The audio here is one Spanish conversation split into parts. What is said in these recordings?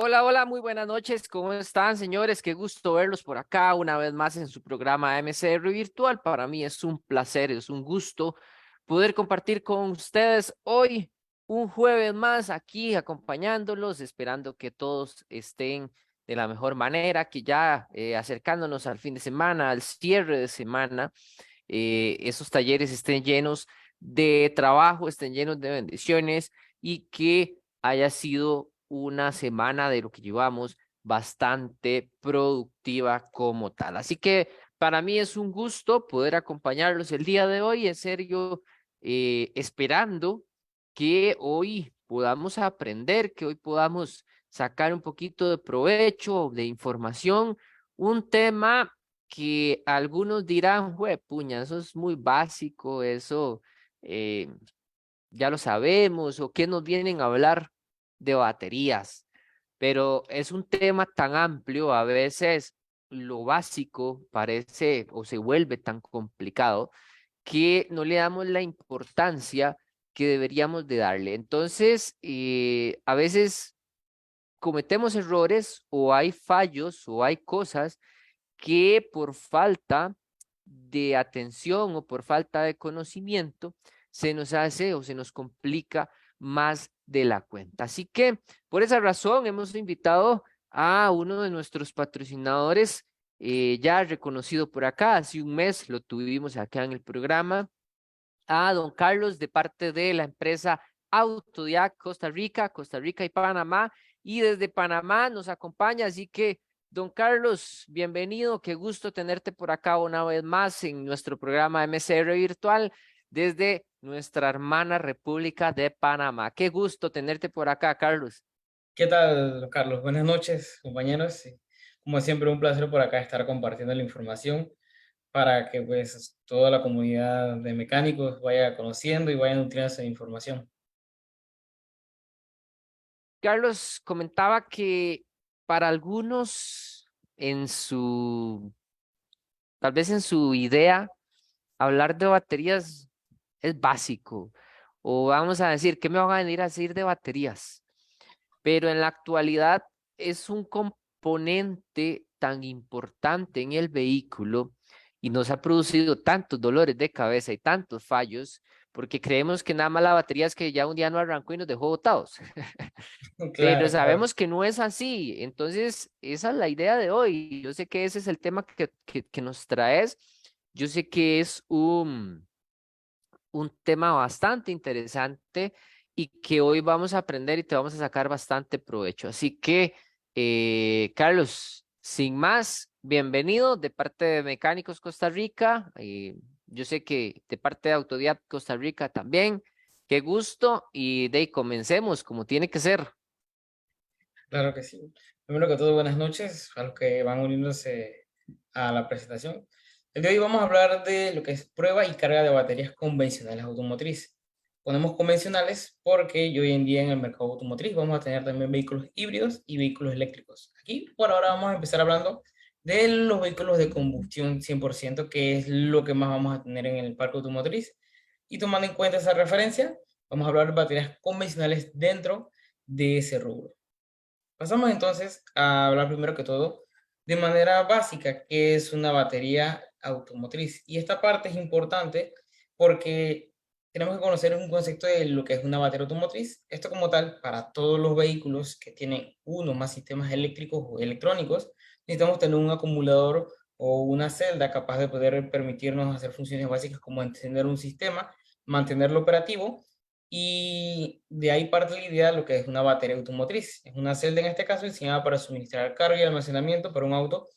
Hola, hola, muy buenas noches. ¿Cómo están, señores? Qué gusto verlos por acá una vez más en su programa MCR Virtual. Para mí es un placer, es un gusto poder compartir con ustedes hoy un jueves más aquí acompañándolos, esperando que todos estén de la mejor manera, que ya acercándonos al fin de semana, al cierre de semana, esos talleres estén llenos de trabajo, estén llenos de bendiciones y que haya sido una semana de lo que llevamos bastante productiva como tal. Así que para mí es un gusto poder acompañarlos el día de hoy, en serio, esperando que hoy podamos aprender, que hoy podamos sacar un poquito de provecho, de información, un tema que algunos dirán, puña, eso es muy básico, eso eh, ya lo sabemos, o qué nos vienen a hablar de baterías, pero es un tema tan amplio, a veces lo básico parece o se vuelve tan complicado que no le damos la importancia que deberíamos de darle. Entonces, a veces cometemos errores o hay fallos o hay cosas que por falta de atención o por falta de conocimiento se nos hace o se nos complica más de la cuenta. Así que por esa razón hemos invitado a uno de nuestros patrocinadores, ya reconocido por acá, hace un mes lo tuvimos acá en el programa, a don Carlos de parte de la empresa Autodiac Costa Rica y Panamá. Y desde Panamá nos acompaña, así que don Carlos, bienvenido, qué gusto tenerte por acá una vez más en nuestro programa MCR Virtual desde nuestra hermana República de Panamá. Qué gusto tenerte por acá, Carlos. ¿Qué tal, Carlos? Buenas noches, compañeros. Sí, como siempre, un placer por acá estar compartiendo la información para que pues toda la comunidad de mecánicos vaya conociendo y vaya nutriéndose de información. Carlos comentaba que para algunos en su, tal vez en su idea, hablar de baterías es básico. O vamos a decir, ¿qué me van a venir a decir de baterías? Pero en la actualidad es un componente tan importante en el vehículo y nos ha producido tantos dolores de cabeza y tantos fallos porque creemos que nada más la batería es que ya un día no arrancó y nos dejó botados. Pero Claro, claro. sabemos que no es así. Entonces, esa es la idea de hoy. Yo sé que ese es el tema que nos traes. Yo sé que es un tema bastante interesante y que hoy vamos a aprender y te vamos a sacar bastante provecho. Así que, Carlos, sin más, bienvenido de parte de Mecánicos Costa Rica. Yo sé que de parte de Autodiat Costa Rica también. Qué gusto y de ahí comencemos como tiene que ser. Claro que sí. Primero que todo, buenas noches a los que van uniéndose a la presentación. El día de hoy vamos a hablar de lo que es prueba y carga de baterías convencionales automotrices. Ponemos convencionales porque hoy en día en el mercado automotriz vamos a tener también vehículos híbridos y vehículos eléctricos. Aquí por ahora vamos a empezar hablando de los vehículos de combustión 100%, que es lo que más vamos a tener en el parque automotriz. Y tomando en cuenta esa referencia, vamos a hablar de baterías convencionales dentro de ese rubro. Pasamos entonces a hablar primero que todo de manera básica qué es una batería automotriz. Y esta parte es importante porque tenemos que conocer un concepto de lo que es una batería automotriz. Esto como tal, para todos los vehículos que tienen uno o más sistemas eléctricos o electrónicos, necesitamos tener un acumulador o una celda capaz de poder permitirnos hacer funciones básicas como encender un sistema, mantenerlo operativo, y de ahí parte la idea de lo que es una batería automotriz. Es una celda en este caso diseñada para suministrar carga y almacenamiento para un auto,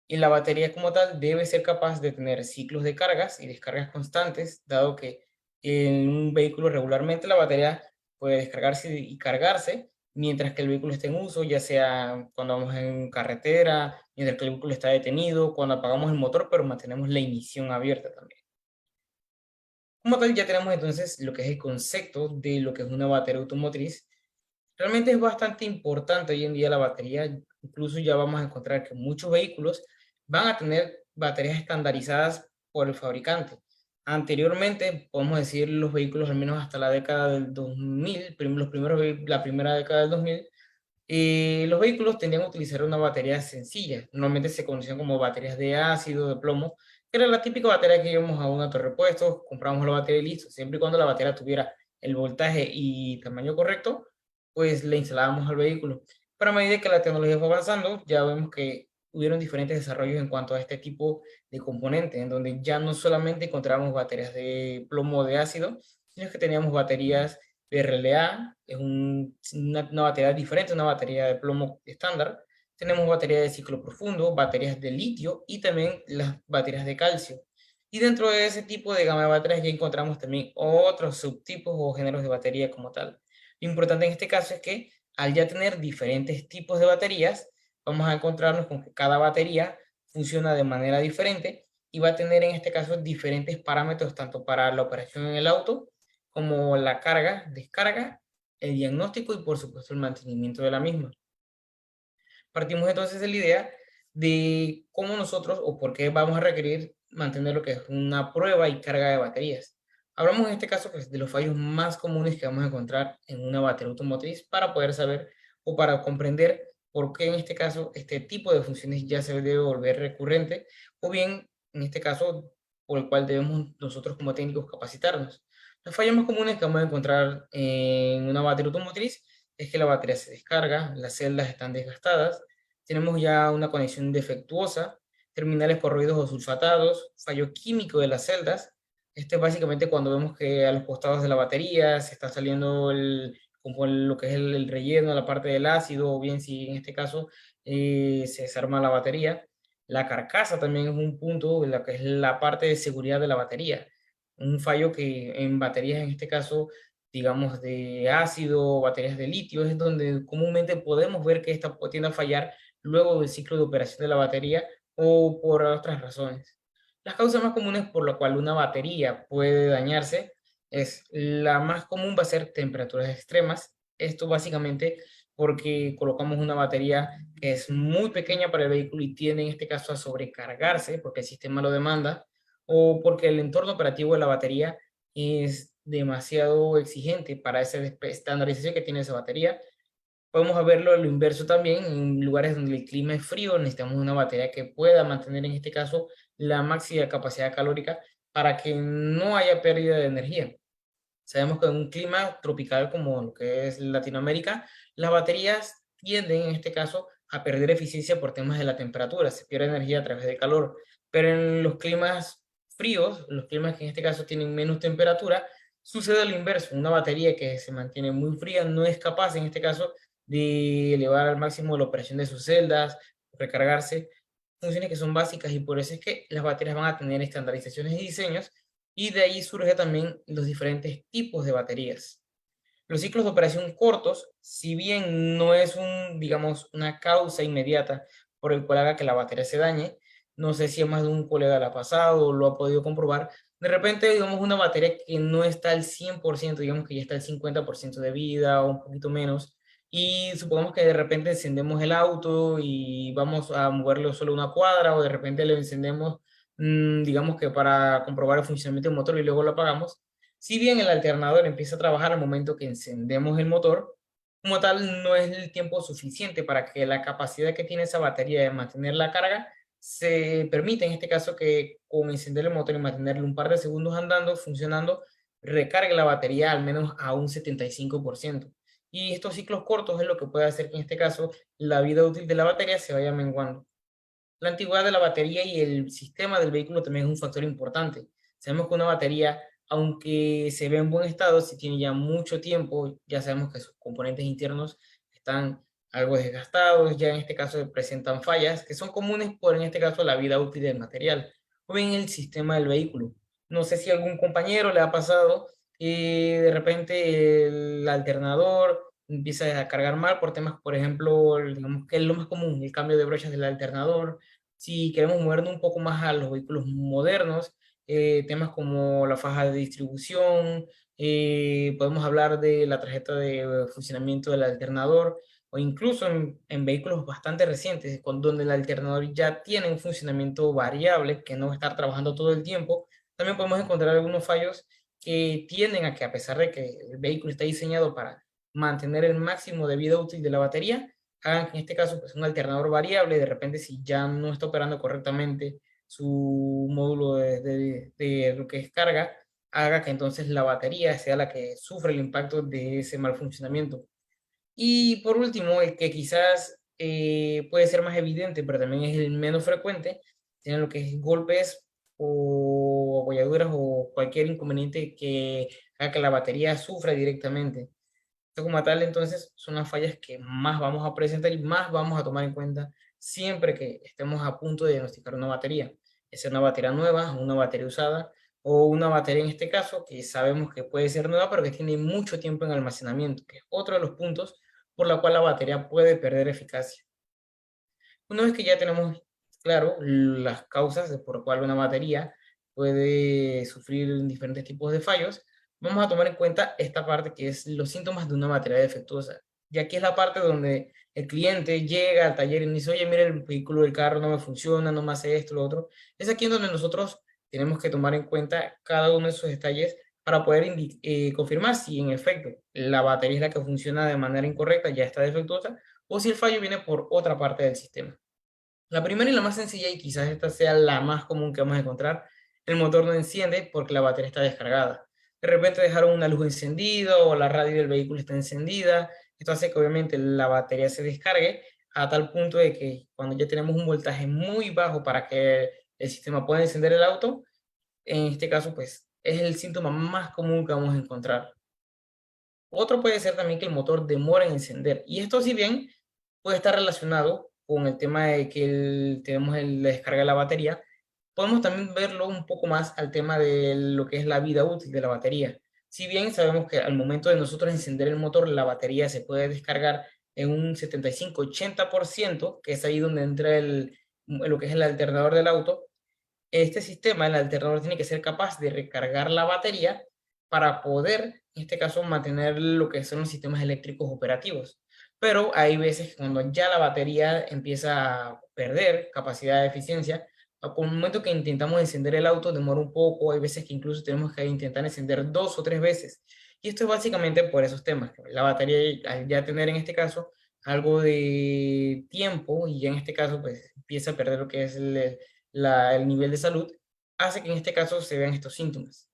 y la batería como tal debe ser capaz de tener ciclos de cargas y descargas constantes, dado que en un vehículo regularmente la batería puede descargarse y cargarse mientras que el vehículo esté en uso, ya sea cuando vamos en carretera, mientras que el vehículo está detenido, cuando apagamos el motor, pero mantenemos la ignición abierta también. Como tal, ya tenemos entonces lo que es el concepto de lo que es una batería automotriz. Realmente es bastante importante hoy en día la batería. Incluso ya vamos a encontrar que muchos vehículos van a tener baterías estandarizadas por el fabricante. Anteriormente, podemos decir los vehículos, al menos hasta la década del 2000, la primera década del 2000, Los vehículos tendían a utilizar una batería sencilla. Normalmente se conocían como baterías de ácido, de plomo, que era la típica batería que íbamos a una torre de puestos, compramos la batería y listo. Siempre y cuando la batería tuviera el voltaje y tamaño correcto, pues le instalábamos al vehículo. Pero a medida que la tecnología fue avanzando, ya vemos que hubieron diferentes desarrollos en cuanto a este tipo de componentes, en donde ya no solamente encontrábamos baterías de plomo o de ácido, sino que teníamos baterías RLA, es una batería diferente, una batería de plomo estándar. Tenemos baterías de ciclo profundo, baterías de litio y también las baterías de calcio. Y dentro de ese tipo de gama de baterías ya encontramos también otros subtipos o géneros de batería como tal. Lo importante en este caso es que al ya tener diferentes tipos de baterías, vamos a encontrarnos con que cada batería funciona de manera diferente y va a tener en este caso diferentes parámetros tanto para la operación en el auto como la carga, descarga, el diagnóstico y por supuesto el mantenimiento de la misma. Partimos entonces de la idea de cómo nosotros o por qué vamos a requerir mantener lo que es una prueba y carga de baterías. Hablamos en este caso pues, de los fallos más comunes que vamos a encontrar en una batería automotriz para poder saber o para comprender por qué en este caso este tipo de funciones ya se debe volver recurrente o bien en este caso por el cual debemos nosotros como técnicos capacitarnos. Los fallos más comunes que vamos a encontrar en una batería automotriz es que la batería se descarga, las celdas están desgastadas, tenemos ya una conexión defectuosa, terminales corroídos o sulfatados, fallo químico de las celdas. Este es básicamente cuando vemos que a los costados de la batería se está saliendo como lo que es el relleno, la parte del ácido, o bien si en este caso se desarma la batería. La carcasa también es un punto, la que es la parte de seguridad de la batería. Un fallo que en baterías, en este caso, digamos, de ácido, baterías de litio, es donde comúnmente podemos ver que esta tiende a fallar luego del ciclo de operación de la batería o por otras razones. Las causas más comunes por la cual una batería puede dañarse es la más común va a ser temperaturas extremas. Esto básicamente porque colocamos una batería que es muy pequeña para el vehículo y tiende en este caso a sobrecargarse porque el sistema lo demanda o porque el entorno operativo de la batería es demasiado exigente para esa estandarización que tiene esa batería. Podemos verlo a lo inverso también, en lugares donde el clima es frío, necesitamos una batería que pueda mantener en este caso la máxima capacidad calórica para que no haya pérdida de energía. Sabemos que en un clima tropical como lo que es Latinoamérica, las baterías tienden en este caso a perder eficiencia por temas de la temperatura, se pierde energía a través del calor, pero en los climas fríos, los climas que en este caso tienen menos temperatura, sucede lo inverso, una batería que se mantiene muy fría no es capaz en este caso de elevar al máximo la operación de sus celdas, recargarse, funciones que son básicas y por eso es que las baterías van a tener estandarizaciones y diseños y de ahí surge también los diferentes tipos de baterías. Los ciclos de operación cortos, si bien no es digamos, una causa inmediata por el cual haga que la batería se dañe, no sé si a más de un colega le ha pasado o lo ha podido comprobar, de repente, digamos, una batería que no está al 100%, digamos que ya está al 50% de vida o un poquito menos, y supongamos que de repente encendemos el auto y vamos a moverlo solo una cuadra o de repente le encendemos, digamos que para comprobar el funcionamiento del motor y luego lo apagamos, si bien el alternador empieza a trabajar al momento que encendemos el motor, como tal no es el tiempo suficiente para que la capacidad que tiene esa batería de mantener la carga se permite en este caso que con encender el motor y mantenerlo un par de segundos andando, funcionando, recargue la batería al menos a un 75%. Y estos ciclos cortos es lo que puede hacer que en este caso la vida útil de la batería se vaya menguando. La antigüedad de la batería y el sistema del vehículo también es un factor importante. Sabemos que una batería, aunque se ve en buen estado, si tiene ya mucho tiempo, ya sabemos que sus componentes internos están algo desgastados, ya en este caso presentan fallas que son comunes por en este caso la vida útil del material o bien el sistema del vehículo. No sé si a algún compañero le ha pasado que de repente el alternador empieza a cargar mal por temas, por ejemplo, digamos que es lo más común, el cambio de brochas del alternador. Si queremos movernos un poco más a los vehículos modernos, temas como la faja de distribución, podemos hablar de la tarjeta de funcionamiento del alternador o incluso en vehículos bastante recientes, donde el alternador ya tiene un funcionamiento variable que no va a estar trabajando todo el tiempo, también podemos encontrar algunos fallos que tienden a que a pesar de que el vehículo está diseñado para mantener el máximo de vida útil de la batería, hagan que en este caso pues, un alternador variable, de repente si ya no está operando correctamente su módulo de lo que es carga, haga que entonces la batería sea la que sufre el impacto de ese mal funcionamiento. Y por último, el que quizás puede ser más evidente, pero también es el menos frecuente, tiene lo que es golpes o abolladuras o cualquier inconveniente que haga que la batería sufra directamente. Esto como tal, entonces, son las fallas que más vamos a presentar y más vamos a tomar en cuenta siempre que estemos a punto de diagnosticar una batería. Es una batería nueva, una batería usada o una batería en este caso que sabemos que puede ser nueva pero que tiene mucho tiempo en almacenamiento, que es otro de los puntos por la cual la batería puede perder eficacia. Una vez que ya tenemos claro las causas de por las cuales una batería puede sufrir diferentes tipos de fallos, vamos a tomar en cuenta esta parte que es los síntomas de una batería defectuosa. Y aquí es la parte donde el cliente llega al taller y dice, oye, mira, el vehículo del carro no me funciona, no me hace esto, lo otro. Es aquí en donde nosotros tenemos que tomar en cuenta cada uno de esos detalles para poder confirmar si en efecto la batería es la que funciona de manera incorrecta, ya está defectuosa, o si el fallo viene por otra parte del sistema. La primera y la más sencilla, y quizás esta sea la más común que vamos a encontrar, el motor no enciende porque la batería está descargada. De repente dejaron una luz encendida o la radio del vehículo está encendida. Esto hace que obviamente la batería se descargue a tal punto de que cuando ya tenemos un voltaje muy bajo para que el sistema pueda encender el auto, en este caso pues es el síntoma más común que vamos a encontrar. Otro puede ser también que el motor demora en encender. Y esto, si bien puede estar relacionado con el tema de que tenemos la descarga de la batería, podemos también verlo un poco más al tema de lo que es la vida útil de la batería. Si bien sabemos que al momento de nosotros encender el motor, la batería se puede descargar en un 75-80%, que es ahí donde entra lo que es el alternador del auto, este sistema, el alternador tiene que ser capaz de recargar la batería para poder, en este caso, mantener lo que son los sistemas eléctricos operativos. Pero hay veces que cuando ya la batería empieza a perder capacidad de eficiencia, con el momento que intentamos encender el auto demora un poco, hay veces que incluso tenemos que intentar encender 2 o 3 veces. Y esto es básicamente por esos temas. La batería, al ya tener en este caso algo de tiempo, y ya en este caso pues empieza a perder lo que es el nivel de salud, hace que en este caso se vean estos síntomas.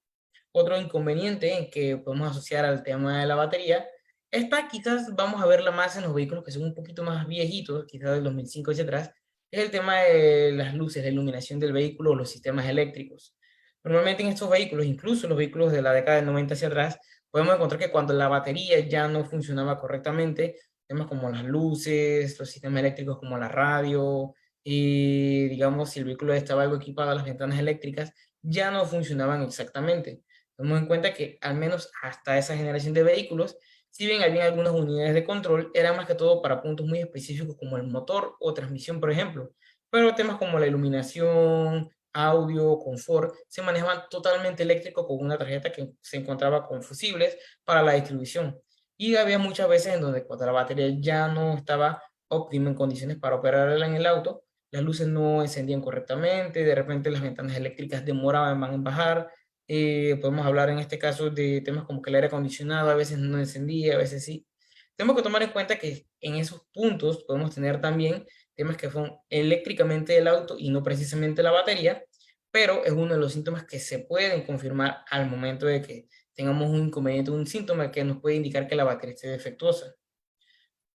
Otro inconveniente que podemos asociar al tema de la batería, esta quizás vamos a verla más en los vehículos que son un poquito más viejitos, quizás del 2005 hacia atrás, es el tema de las luces, la iluminación del vehículo o los sistemas eléctricos. Normalmente en estos vehículos, incluso los vehículos de la década del 90 hacia atrás, podemos encontrar que cuando la batería ya no funcionaba correctamente, temas como las luces, los sistemas eléctricos como la radio, y digamos si el vehículo estaba algo equipado, las ventanas eléctricas ya no funcionaban exactamente. Tomemos en cuenta que al menos hasta esa generación de vehículos, si bien había algunas unidades de control, eran más que todo para puntos muy específicos como el motor o transmisión, por ejemplo. Pero temas como la iluminación, audio, confort, se manejaban totalmente eléctrico con una tarjeta que se encontraba con fusibles para la distribución. Y había muchas veces en donde cuando la batería ya no estaba óptima en condiciones para operarla en el auto, las luces no encendían correctamente, de repente las ventanas eléctricas demoraban en bajar. Podemos hablar en este caso de temas como que el aire acondicionado a veces no encendía, a veces sí. Tenemos que tomar en cuenta que en esos puntos podemos tener también temas que son eléctricamente el auto y no precisamente la batería, pero es uno de los síntomas que se pueden confirmar al momento de que tengamos un inconveniente, un síntoma que nos puede indicar que la batería esté defectuosa.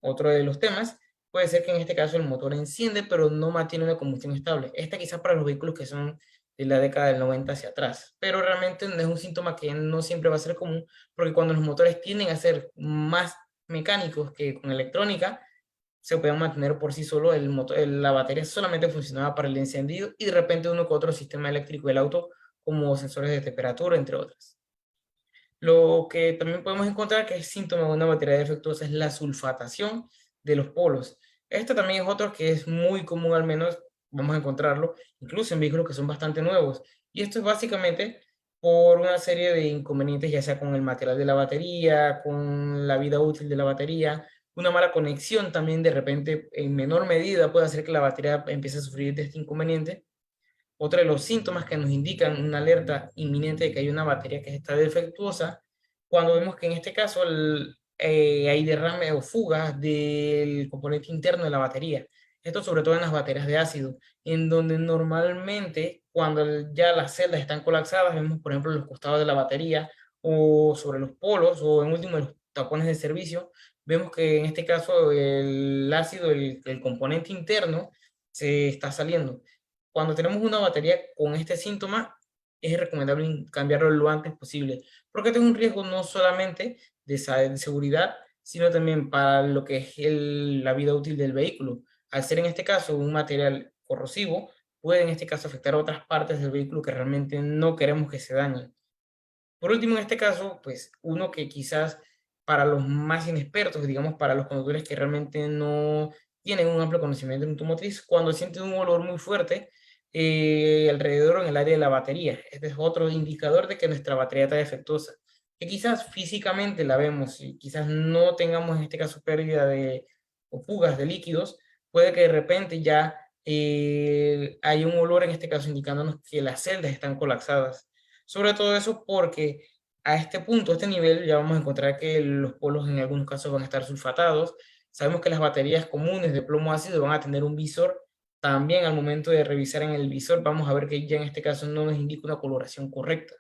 Otro de los temas puede ser que en este caso el motor enciende, pero no mantiene una combustión estable. Esta quizás para los vehículos que son de la década del 90 hacia atrás, pero realmente no es un síntoma que no siempre va a ser común, porque cuando los motores tienden a ser más mecánicos que con electrónica, se pueden mantener por sí solo, el motor, la batería solamente funcionaba para el encendido y de repente uno con otro sistema eléctrico del auto, como sensores de temperatura, entre otras. Lo que también podemos encontrar que es síntoma de una batería defectuosa es la sulfatación de los polos. Esto también es otro que es muy común, al menos vamos a encontrarlo, incluso en vehículos que son bastante nuevos. Y esto es básicamente por una serie de inconvenientes, ya sea con el material de la batería, con la vida útil de la batería, una mala conexión también de repente en menor medida puede hacer que la batería empiece a sufrir de este inconveniente. Otro de los síntomas que nos indican una alerta inminente de que hay una batería que está defectuosa, cuando vemos que en este caso hay derrame o fugas del componente interno de la batería. Esto sobre todo en las baterías de ácido, en donde normalmente cuando ya las celdas están colapsadas, vemos por ejemplo los costados de la batería o sobre los polos o en último los tapones de servicio, vemos que en este caso el ácido, el componente interno, se está saliendo. Cuando tenemos una batería con este síntoma, es recomendable cambiarlo lo antes posible, porque este es un riesgo no solamente de seguridad, sino también para lo que es la vida útil del vehículo. Al ser en este caso un material corrosivo, puede en este caso afectar a otras partes del vehículo que realmente no queremos que se dañen. Por último, en este caso, pues uno que quizás para los más inexpertos, digamos para los conductores que realmente no tienen un amplio conocimiento en automotriz, cuando sienten un olor muy fuerte alrededor en el área de la batería. Este es otro indicador de que nuestra batería está defectuosa, que quizás físicamente la vemos y quizás no tengamos en este caso pérdida de o fugas de líquidos, puede que de repente ya hay un olor en este caso indicándonos que las celdas están colapsadas. Sobre todo eso porque a este punto, a este nivel, ya vamos a encontrar que los polos en algunos casos van a estar sulfatados. Sabemos que las baterías comunes de plomo ácido van a tener un visor. También al momento de revisar en el visor, vamos a ver que ya en este caso no nos indica una coloración correcta.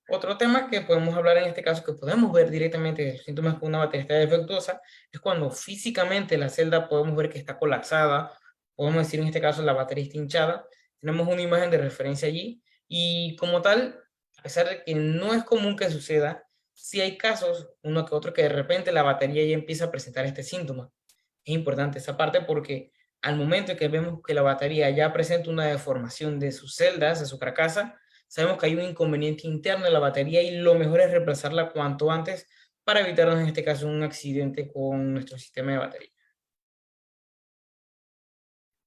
Otro tema que podemos hablar en este caso, que podemos ver directamente de los síntomas que una batería está defectuosa, es cuando físicamente la celda podemos ver que está colapsada, podemos decir en este caso la batería está hinchada, tenemos una imagen de referencia allí, y como tal, a pesar de que no es común que suceda, sí hay casos, uno que otro, que de repente la batería ya empieza a presentar este síntoma. Es importante esa parte porque al momento que vemos que la batería ya presenta una deformación de sus celdas, de su carcasa, sabemos que hay un inconveniente interno de la batería y lo mejor es reemplazarla cuanto antes para evitarnos en este caso un accidente con nuestro sistema de batería.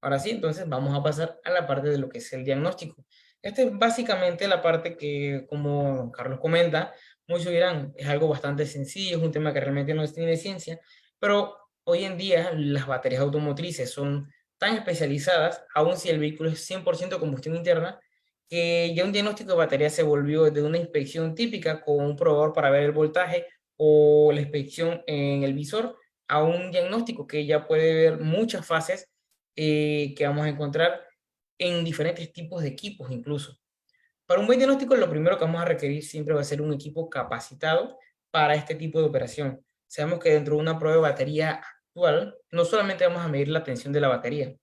Ahora sí, entonces vamos a pasar a la parte de lo que es el diagnóstico. Esta es básicamente la parte que, como Carlos comenta, muchos dirán, es algo bastante sencillo, es un tema que realmente no tiene ciencia, pero hoy en día las baterías automotrices son tan especializadas, aun si el vehículo es 100% combustión interna, que ya un diagnóstico de batería se volvió de una inspección típica con un probador para ver el voltaje o la inspección en el visor a un diagnóstico que ya puede ver muchas fases que vamos a encontrar en diferentes tipos de equipos incluso. Para un buen diagnóstico, lo primero que vamos a requerir siempre va a ser un equipo capacitado para este tipo de operación. Sabemos que dentro de una prueba de batería actual, no solamente vamos a medir la tensión de la batería,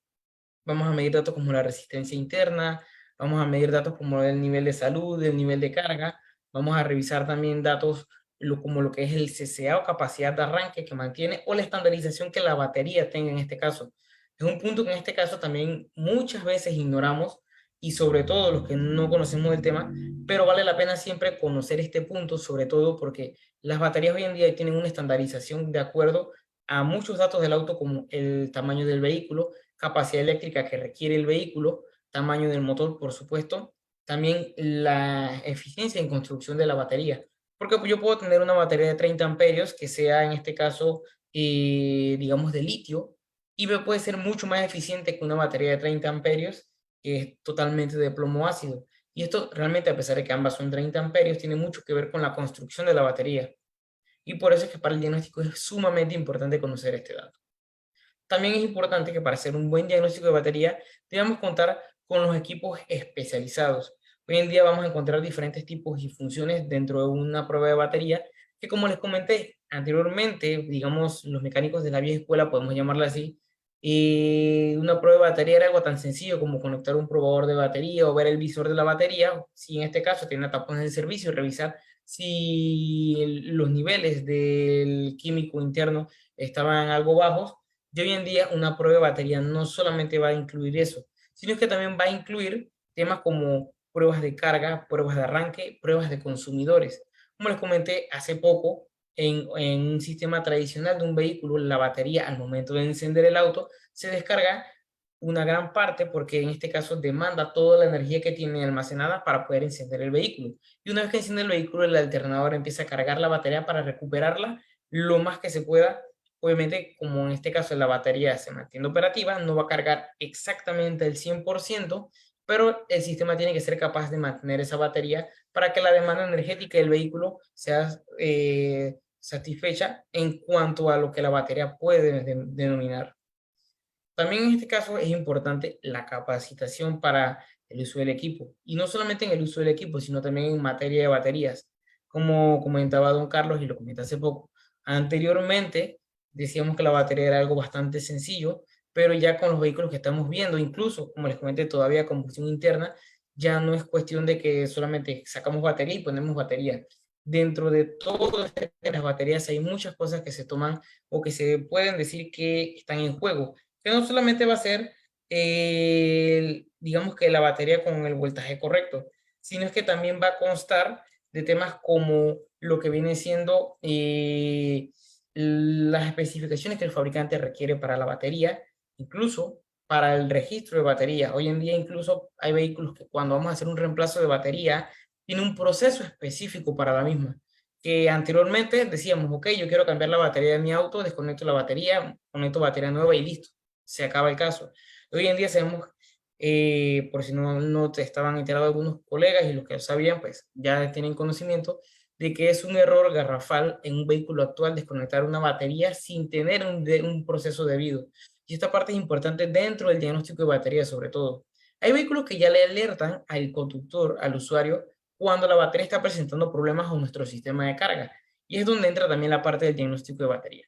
vamos a medir datos como la resistencia interna, vamos a medir datos como el nivel de salud, el nivel de carga, vamos a revisar también datos como lo que es el CCA o capacidad de arranque que mantiene o la estandarización que la batería tenga en este caso. Es un punto que en este caso también muchas veces ignoramos y sobre todo los que no conocemos el tema, pero vale la pena siempre conocer este punto, sobre todo porque las baterías hoy en día tienen una estandarización de acuerdo a muchos datos del auto como el tamaño del vehículo, capacidad eléctrica que requiere el vehículo, tamaño del motor, por supuesto, también la eficiencia en construcción de la batería. Porque yo puedo tener una batería de 30 amperios que sea en este caso, digamos, de litio, y me puede ser mucho más eficiente que una batería de 30 amperios que es totalmente de plomo ácido. Y esto realmente, a pesar de que ambas son 30 amperios, tiene mucho que ver con la construcción de la batería. Y por eso es que para el diagnóstico es sumamente importante conocer este dato. También es importante que para hacer un buen diagnóstico de batería debamos contar con los equipos especializados. Hoy en día vamos a encontrar diferentes tipos y funciones dentro de una prueba de batería que, como les comenté anteriormente, digamos, los mecánicos de la vieja escuela, podemos llamarla así, y una prueba de batería era algo tan sencillo como conectar un probador de batería o ver el visor de la batería, si en este caso tiene tapones de servicio, y revisar si los niveles del químico interno estaban algo bajos. Y hoy en día una prueba de batería no solamente va a incluir eso, sino que también va a incluir temas como pruebas de carga, pruebas de arranque, pruebas de consumidores. Como les comenté hace poco, en un sistema tradicional de un vehículo, la batería al momento de encender el auto se descarga una gran parte porque en este caso demanda toda la energía que tiene almacenada para poder encender el vehículo. Y una vez que enciende el vehículo, el alternador empieza a cargar la batería para recuperarla lo más que se pueda. Obviamente, como en este caso la batería se mantiene operativa, no va a cargar exactamente el 100%, pero el sistema tiene que ser capaz de mantener esa batería para que la demanda energética del vehículo sea satisfecha en cuanto a lo que la batería puede denominar. También en este caso es importante la capacitación para el uso del equipo, y no solamente en el uso del equipo, sino también en materia de baterías. Como comentaba don Carlos y lo comenté hace poco, anteriormente decíamos que la batería era algo bastante sencillo, pero ya con los vehículos que estamos viendo, incluso como les comenté, todavía combustión interna, ya no es cuestión de que solamente sacamos batería y ponemos batería. Dentro de todo de las baterías hay muchas cosas que se toman o que se pueden decir que están en juego, que no solamente va a ser, digamos que la batería con el voltaje correcto, sino es que también va a constar de temas como lo que viene siendo las especificaciones que el fabricante requiere para la batería, incluso para el registro de batería. Hoy en día incluso hay vehículos que cuando vamos a hacer un reemplazo de batería, tiene un proceso específico para la misma, que anteriormente decíamos, ok, yo quiero cambiar la batería de mi auto, desconecto la batería, conecto batería nueva y listo, se acaba el caso. Hoy en día sabemos, por si no te estaban enterados algunos colegas y los que lo sabían, pues ya tienen conocimiento de que es un error garrafal en un vehículo actual desconectar una batería sin tener un proceso debido. Y esta parte es importante dentro del diagnóstico de batería sobre todo. Hay vehículos que ya le alertan al conductor, al usuario, cuando la batería está presentando problemas con nuestro sistema de carga. Y es donde entra también la parte del diagnóstico de batería.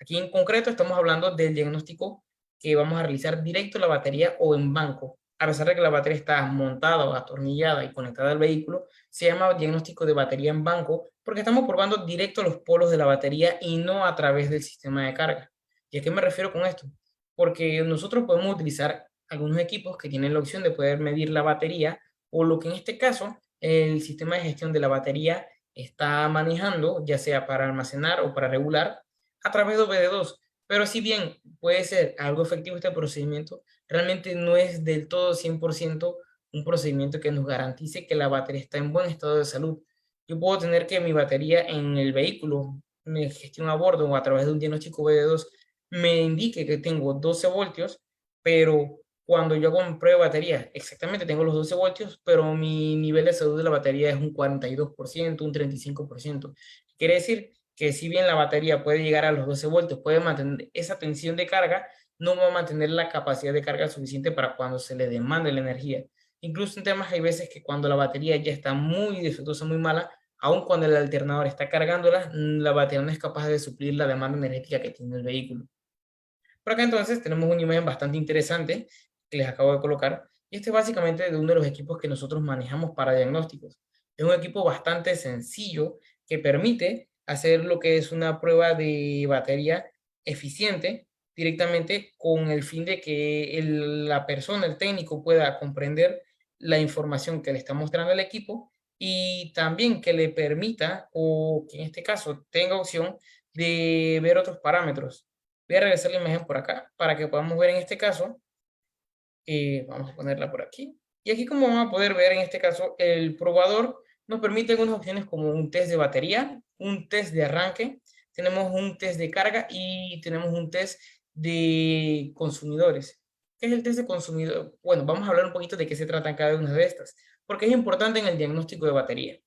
Aquí en concreto estamos hablando del diagnóstico que vamos a realizar directo a la batería o en banco. A pesar de que la batería está montada o atornillada y conectada al vehículo, se llama diagnóstico de batería en banco porque estamos probando directo los polos de la batería y no a través del sistema de carga. ¿Y a qué me refiero con esto? Porque nosotros podemos utilizar algunos equipos que tienen la opción de poder medir la batería o lo que en este caso el sistema de gestión de la batería está manejando, ya sea para almacenar o para regular a través de OBD2. Pero si bien puede ser algo efectivo este procedimiento, realmente no es del todo 100% un procedimiento que nos garantice que la batería está en buen estado de salud. Yo puedo tener que mi batería en el vehículo, mi gestión a bordo o a través de un diagnóstico OBD2 me indique que tengo 12 voltios, pero cuando yo hago prueba de batería, exactamente tengo los 12 voltios, pero mi nivel de salud de la batería es un 42%, un 35%. Quiere decir que si bien la batería puede llegar a los 12 voltios, puede mantener esa tensión de carga, no va a mantener la capacidad de carga suficiente para cuando se le demande la energía. Incluso en temas hay veces que cuando la batería ya está muy defectuosa, muy mala, aun cuando el alternador está cargándola, la batería no es capaz de suplir la demanda energética que tiene el vehículo. Por acá entonces tenemos una imagen bastante interesante que les acabo de colocar. Y este es básicamente de uno de los equipos que nosotros manejamos para diagnósticos. Es un equipo bastante sencillo que permite hacer lo que es una prueba de batería eficiente directamente con el fin de que la persona, el técnico, pueda comprender la información que le está mostrando el equipo y también que le permita, o que en este caso tenga opción de ver otros parámetros. Voy a regresar la imagen por acá para que podamos ver en este caso. Vamos a ponerla por aquí. Y aquí como vamos a poder ver en este caso, el probador nos permite algunas opciones como un test de batería, un test de arranque, tenemos un test de carga y tenemos un test de consumidores. ¿Qué es el test de consumidor? Bueno, vamos a hablar un poquito de qué se trata cada una de estas, porque es importante en el diagnóstico de batería.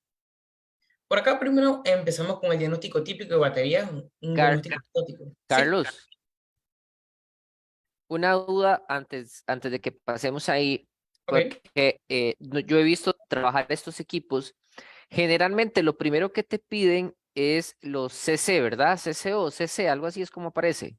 Por acá primero empezamos con el diagnóstico típico de batería, un Car- diagnóstico estático. Sí, Carlos, una duda antes de que pasemos ahí, ok. porque yo he visto trabajar estos equipos. Generalmente lo primero que te piden es los CC, ¿verdad? CC o CC, algo así es como aparece.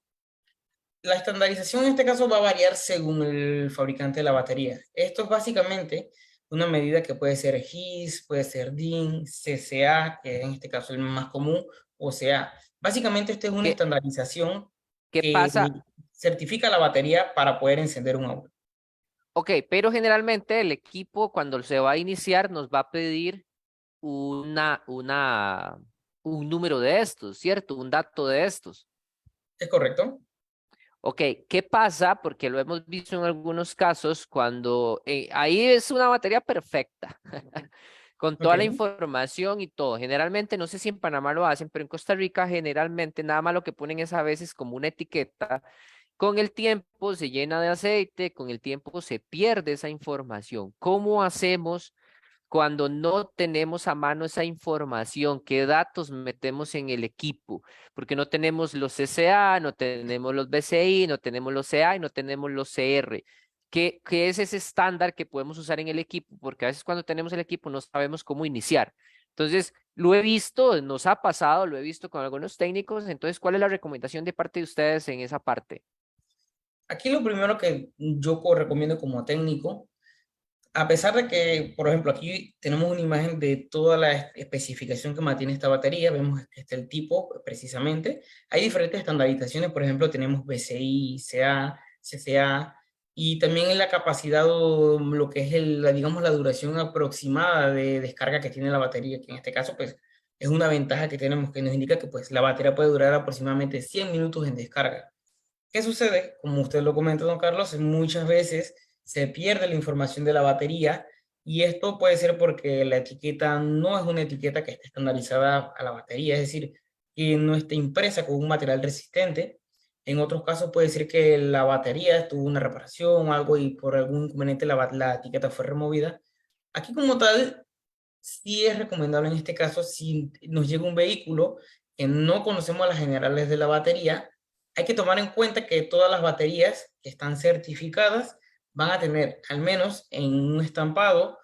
La estandarización en este caso va a variar según el fabricante de la batería. Esto es básicamente una medida que puede ser GIS, puede ser DIN, CCA, que en este caso es el más común, o sea, básicamente esta es una ¿Qué, estandarización qué que pasa? certifica la batería para poder encender un auto. Ok, pero generalmente el equipo cuando se va a iniciar nos va a pedir un número de estos, ¿cierto? Un dato de estos. ¿Es correcto? Ok, ¿qué pasa? Porque lo hemos visto en algunos casos cuando ahí es una batería perfecta, con Ok, toda la información y todo. Generalmente, no sé si en Panamá lo hacen, pero en Costa Rica generalmente nada más lo que ponen es a veces como una etiqueta. Con el tiempo se llena de aceite, con el tiempo se pierde esa información. ¿Cómo hacemos cuando no tenemos a mano esa información, qué datos metemos en el equipo, porque no tenemos los CCA, no tenemos los BCI, no tenemos los CA y no tenemos los CR. ¿Qué es ese estándar que podemos usar en el equipo? Porque a veces cuando tenemos el equipo no sabemos cómo iniciar. Entonces, lo he visto, nos ha pasado, lo he visto con algunos técnicos. Entonces, ¿cuál es la recomendación de parte de ustedes en esa parte? Aquí lo primero que yo recomiendo como técnico, a pesar de que, por ejemplo, aquí tenemos una imagen de toda la especificación que mantiene esta batería, vemos que está el tipo precisamente. Hay diferentes estandarizaciones, por ejemplo, tenemos BCI, CA, CCA, y también en la capacidad o lo que es digamos, la duración aproximada de descarga que tiene la batería, que en este caso, pues, es una ventaja que tenemos que nos indica que, pues, la batería puede durar aproximadamente 100 minutos en descarga. ¿Qué sucede? Como usted lo comenta, don Carlos, muchas veces se pierde la información de la batería y esto puede ser porque la etiqueta no es una etiqueta que esté estandarizada a la batería, es decir, que no esté impresa con un material resistente. En otros casos puede ser que la batería tuvo una reparación o algo y por algún inconveniente la etiqueta fue removida. Aquí como tal, sí es recomendable en este caso, si nos llega un vehículo que no conocemos las generales de la batería, hay que tomar en cuenta que todas las baterías que están certificadas van a tener, al menos en un estampado,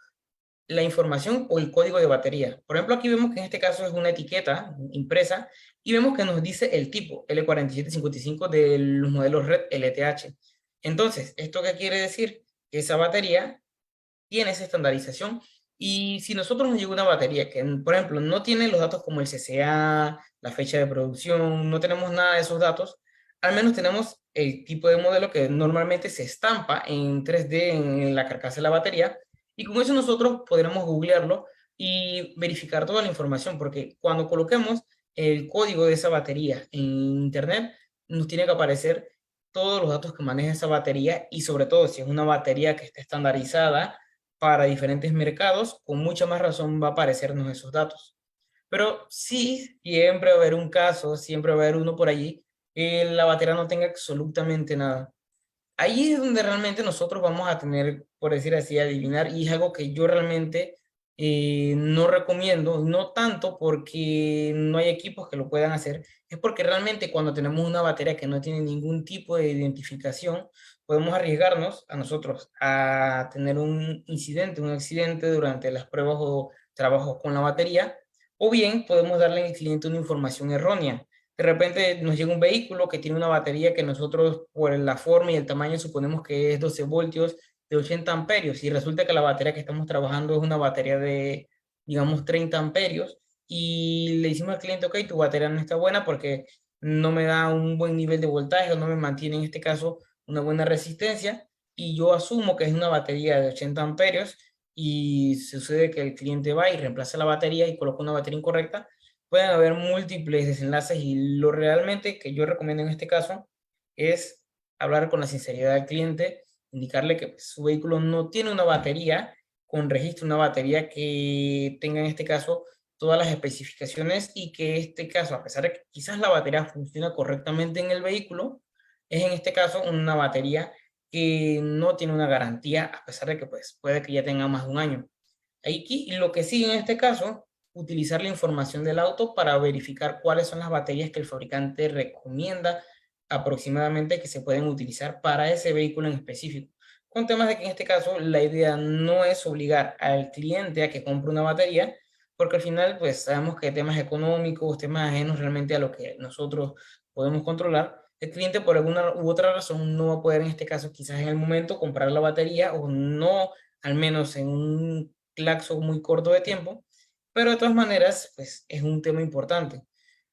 la información o el código de batería. Por ejemplo, aquí vemos que en este caso es una etiqueta impresa y vemos que nos dice el tipo L4755 de los modelos Red LTH. Entonces, ¿esto qué quiere decir? Que esa batería tiene esa estandarización. Y si nosotros nos llega una batería que, por ejemplo, no tiene los datos como el CCA, la fecha de producción, no tenemos nada de esos datos, al menos tenemos el tipo de modelo que normalmente se estampa en 3D en la carcasa de la batería. Y con eso nosotros podremos googlearlo y verificar toda la información, porque cuando coloquemos el código de esa batería en Internet, nos tiene que aparecer todos los datos que maneja esa batería y sobre todo si es una batería que está estandarizada para diferentes mercados, con mucha más razón va a aparecernos esos datos. Pero sí, siempre va a haber un caso, siempre va a haber uno por allí que la batería no tenga absolutamente nada. Ahí es donde realmente nosotros vamos a tener, por decir así, adivinar, y es algo que yo realmente no recomiendo, no tanto porque no hay equipos que lo puedan hacer, es porque realmente cuando tenemos una batería que no tiene ningún tipo de identificación, podemos arriesgarnos a nosotros a tener un incidente, un accidente durante las pruebas o trabajos con la batería, o bien podemos darle al cliente una información errónea. De repente nos llega un vehículo que tiene una batería que nosotros por la forma y el tamaño suponemos que es 12 voltios de 80 amperios y resulta que la batería que estamos trabajando es una batería de, digamos, 30 amperios y le decimos al cliente, ok, tu batería no está buena porque no me da un buen nivel de voltaje o no me mantiene en este caso una buena resistencia y yo asumo que es una batería de 80 amperios y sucede que el cliente va y reemplaza la batería y coloca una batería incorrecta. Pueden haber múltiples desenlaces y lo realmente que yo recomiendo en este caso es hablar con la sinceridad del cliente, indicarle que pues, su vehículo no tiene una batería con registro, una batería que tenga en este caso todas las especificaciones y que este caso, a pesar de que quizás la batería funciona correctamente en el vehículo, es en este caso una batería que no tiene una garantía, a pesar de que pues, puede que ya tenga más de un año. Aquí lo que sigue en este caso, utilizar la información del auto para verificar cuáles son las baterías que el fabricante recomienda aproximadamente que se pueden utilizar para ese vehículo en específico. Con temas de que en este caso la idea no es obligar al cliente a que compre una batería, porque al final pues sabemos que temas económicos, temas ajenos realmente a lo que nosotros podemos controlar, el cliente por alguna u otra razón no va a poder en este caso quizás en el momento comprar la batería o no al menos en un lapso muy corto de tiempo, pero de todas maneras, pues es un tema importante.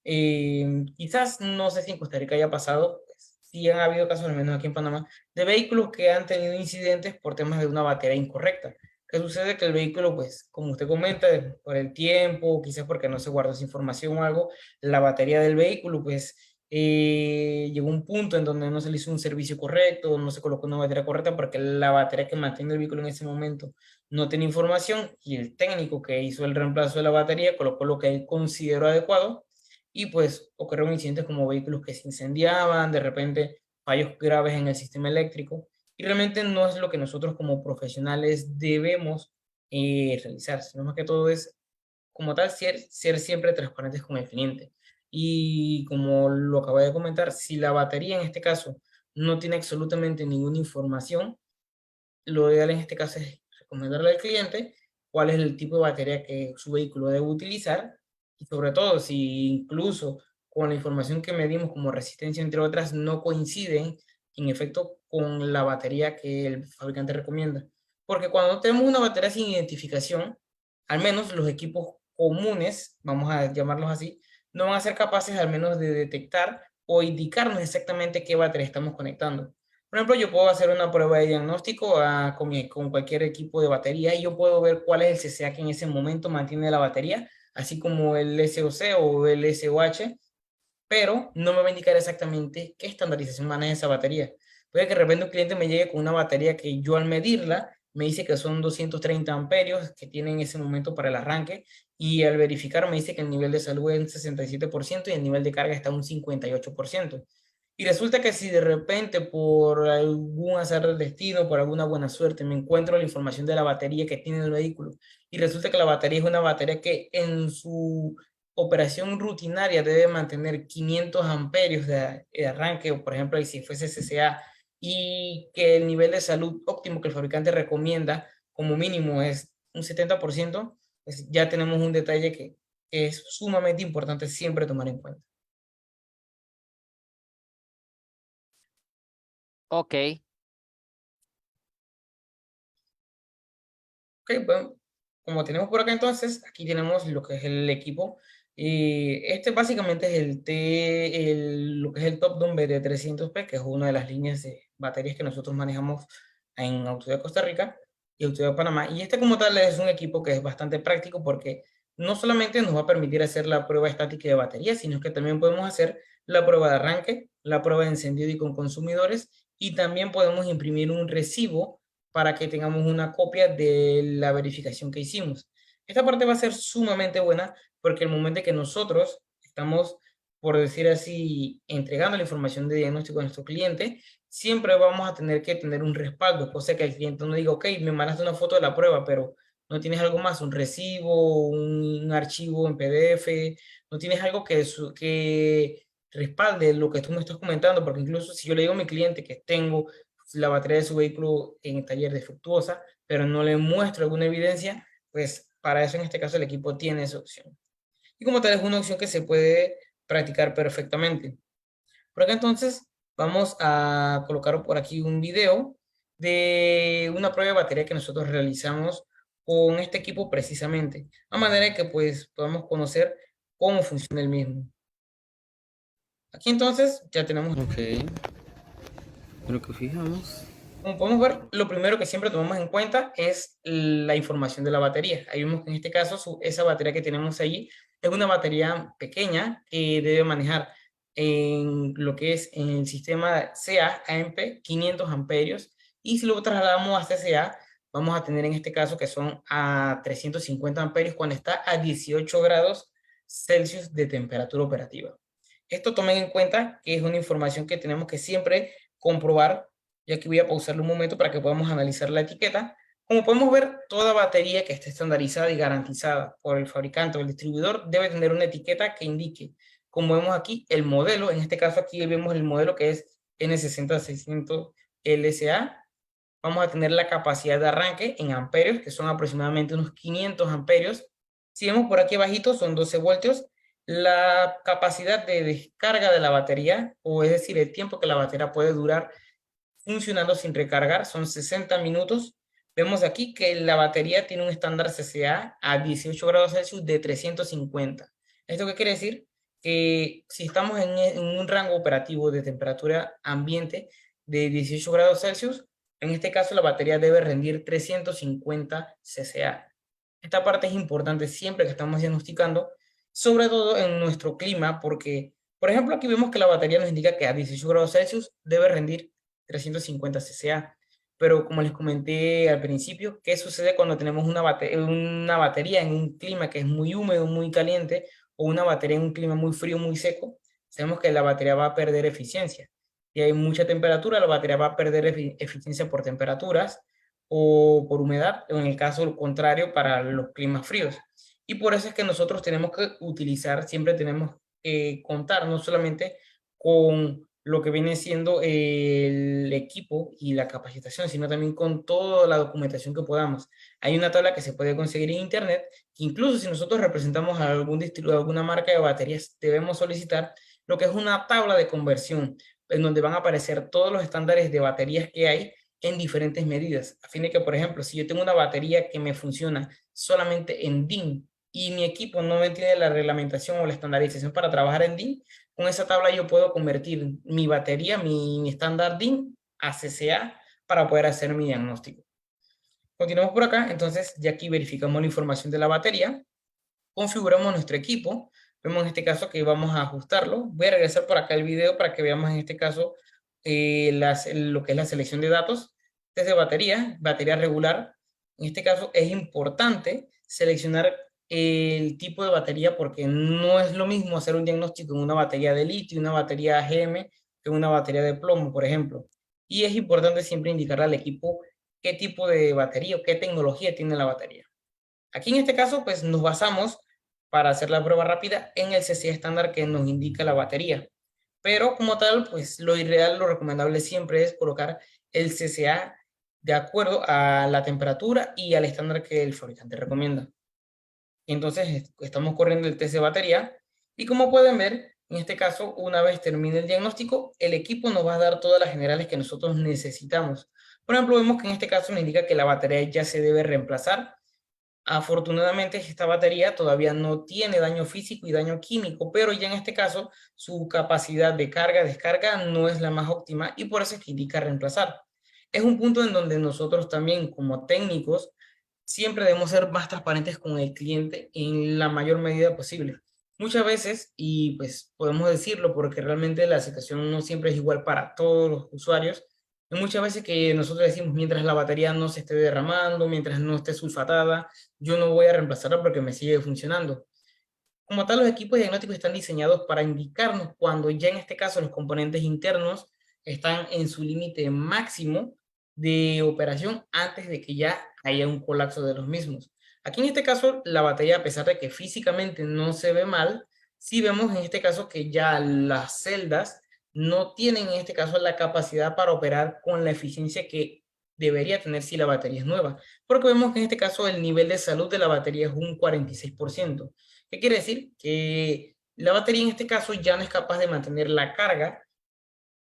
Quizás, no sé si en Costa Rica haya pasado, pues, sí han habido casos, al menos aquí en Panamá, de vehículos que han tenido incidentes por temas de una batería incorrecta. ¿Qué sucede? Que el vehículo, pues, como usted comenta, por el tiempo, quizás porque no se guardó esa información o algo, la batería del vehículo, pues, llegó a un punto en donde no se le hizo un servicio correcto, no se colocó una batería correcta porque la batería que mantiene el vehículo en ese momento no tenía información y el técnico que hizo el reemplazo de la batería colocó lo que él consideró adecuado y pues ocurrieron incidentes como vehículos que se incendiaban, de repente fallos graves en el sistema eléctrico y realmente no es lo que nosotros como profesionales debemos realizar, sino más que todo es, como tal, ser siempre transparentes con el cliente. Y como lo acabo de comentar, si la batería en este caso no tiene absolutamente ninguna información, lo ideal en este caso es recomendarle al cliente cuál es el tipo de batería que su vehículo debe utilizar y sobre todo si incluso con la información que medimos como resistencia entre otras no coinciden en efecto con la batería que el fabricante recomienda. Porque cuando tenemos una batería sin identificación, al menos los equipos comunes, vamos a llamarlos así, no van a ser capaces al menos de detectar o indicarnos exactamente qué batería estamos conectando. Por ejemplo, yo puedo hacer una prueba de diagnóstico con cualquier equipo de batería y yo puedo ver cuál es el CCA que en ese momento mantiene la batería, así como el SOC o el SOH, pero no me va a indicar exactamente qué estandarización maneja esa batería. Puede que de repente un cliente me llegue con una batería que yo al medirla me dice que son 230 amperios que tiene en ese momento para el arranque y al verificar me dice que el nivel de salud es un 67% y el nivel de carga está un 58%. Y resulta que si de repente por algún azar del destino, por alguna buena suerte, me encuentro la información de la batería que tiene el vehículo y resulta que la batería es una batería que en su operación rutinaria debe mantener 500 amperios de arranque, o por ejemplo, si fuese CCA, y que el nivel de salud óptimo que el fabricante recomienda como mínimo es un 70%, pues ya tenemos un detalle que es sumamente importante siempre tomar en cuenta. Ok, Ok, bueno, como tenemos por acá entonces, aquí tenemos lo que es el equipo. Y este básicamente es lo que es el Top Dumb de 300p, que es una de las líneas de baterías que nosotros manejamos en Autodía Costa Rica y Autodía Panamá. Y este como tal es un equipo que es bastante práctico porque no solamente nos va a permitir hacer la prueba estática de batería, sino que también podemos hacer la prueba de arranque, la prueba de encendido y con consumidores, y también podemos imprimir un recibo para que tengamos una copia de la verificación que hicimos. Esta parte va a ser sumamente buena porque el momento que nosotros estamos, por decir así, entregando la información de diagnóstico a nuestro cliente, siempre vamos a tener que tener un respaldo, cosa que el cliente no diga, ok, me mandaste una foto de la prueba, pero no tienes algo más, un recibo, un archivo en PDF, no tienes algo que respalde lo que tú me estás comentando, porque incluso si yo le digo a mi cliente que tengo la batería de su vehículo en el taller defectuosa, pero no le muestro alguna evidencia, pues para eso en este caso el equipo tiene esa opción. Y como tal es una opción que se puede practicar perfectamente. Por acá entonces vamos a colocar por aquí un video de una prueba de batería que nosotros realizamos con este equipo precisamente, a manera que pues podamos conocer cómo funciona el mismo. Aquí entonces ya tenemos. Ok, lo que fijamos. Como podemos ver, lo primero que siempre tomamos en cuenta es la información de la batería. Ahí vemos que en este caso esa batería que tenemos allí es una batería pequeña que debe manejar en lo que es en el sistema CA AMP 500 amperios, y si lo trasladamos a CCA vamos a tener en este caso que son a 350 amperios cuando está a 18 grados Celsius de temperatura operativa. Esto tomen en cuenta que es una información que tenemos que siempre comprobar, y aquí voy a pausarlo un momento para que podamos analizar la etiqueta. Como podemos ver, toda batería que esté estandarizada y garantizada por el fabricante o el distribuidor debe tener una etiqueta que indique, como vemos aquí, el modelo. En este caso aquí vemos el modelo que es N60600 LSA. Vamos a tener la capacidad de arranque en amperios, que son aproximadamente unos 500 amperios. Si vemos por aquí abajito, son 12 voltios. La capacidad de descarga de la batería, o es decir, el tiempo que la batería puede durar funcionando sin recargar, son 60 minutos. Vemos aquí que la batería tiene un estándar CCA a 18 grados Celsius de 350. ¿Esto qué quiere decir? Que si estamos en un rango operativo de temperatura ambiente de 18 grados Celsius, en este caso la batería debe rendir 350 CCA. Esta parte es importante siempre que estamos diagnosticando, sobre todo en nuestro clima, porque, por ejemplo, aquí vemos que la batería nos indica que a 18 grados Celsius debe rendir 350 cca. Pero como les comenté al principio, ¿qué sucede cuando tenemos una batería en un clima que es muy húmedo, muy caliente, o una batería en un clima muy frío, muy seco? Sabemos que la batería va a perder eficiencia. Si hay mucha temperatura, la batería va a perder eficiencia por temperaturas. o por humedad, o en el caso contrario para los climas fríos. Y por eso es que nosotros tenemos que utilizar, siempre tenemos que contar no solamente con lo que viene siendo el equipo y la capacitación, sino también con toda la documentación que podamos. Hay una tabla que se puede conseguir en internet, que incluso si nosotros representamos a algún distribuidor, alguna marca de baterías, debemos solicitar lo que es una tabla de conversión, en donde van a aparecer todos los estándares de baterías que hay en diferentes medidas. A fin de que, por ejemplo, si yo tengo una batería que me funciona solamente en DIN y mi equipo no me tiene la reglamentación o la estandarización para trabajar en DIN, con esa tabla yo puedo convertir mi batería, mi estándar DIN a CCA para poder hacer mi diagnóstico. Continuamos por acá, entonces ya aquí verificamos la información de la batería, configuramos nuestro equipo, vemos en este caso que vamos a ajustarlo. Voy a regresar por acá el video para que veamos en este caso lo que es la selección de datos. Desde batería regular. En este caso es importante seleccionar el tipo de batería porque no es lo mismo hacer un diagnóstico en una batería de litio, una batería AGM, que una batería de plomo, por ejemplo. Y es importante siempre indicarle al equipo qué tipo de batería o qué tecnología tiene la batería. Aquí en este caso, pues nos basamos para hacer la prueba rápida en el CCA estándar que nos indica la batería. Pero como tal, pues lo ideal, lo recomendable siempre es colocar el CCA de acuerdo a la temperatura y al estándar que el fabricante recomienda. Entonces estamos corriendo el test de batería y como pueden ver, en este caso, una vez termine el diagnóstico, el equipo nos va a dar todas las generales que nosotros necesitamos. Por ejemplo, vemos que en este caso nos indica que la batería ya se debe reemplazar. Afortunadamente, esta batería todavía no tiene daño físico y daño químico, pero ya en este caso su capacidad de carga-descarga no es la más óptima y por eso es que indica reemplazar. Es un punto en donde nosotros también como técnicos siempre debemos ser más transparentes con el cliente en la mayor medida posible. Muchas veces, y pues podemos decirlo porque realmente la situación no siempre es igual para todos los usuarios, hay muchas veces que nosotros decimos, mientras la batería no se esté derramando, mientras no esté sulfatada, yo no voy a reemplazarla porque me sigue funcionando. Como tal, los equipos diagnósticos están diseñados para indicarnos cuando ya en este caso los componentes internos están en su límite máximo de operación antes de que ya haya un colapso de los mismos. Aquí en este caso, la batería, a pesar de que físicamente no se ve mal, sí vemos en este caso que ya las celdas no tienen en este caso la capacidad para operar con la eficiencia que debería tener si la batería es nueva, porque vemos que en este caso el nivel de salud de la batería es un 46%. ¿Qué quiere decir? Que la batería en este caso ya no es capaz de mantener la carga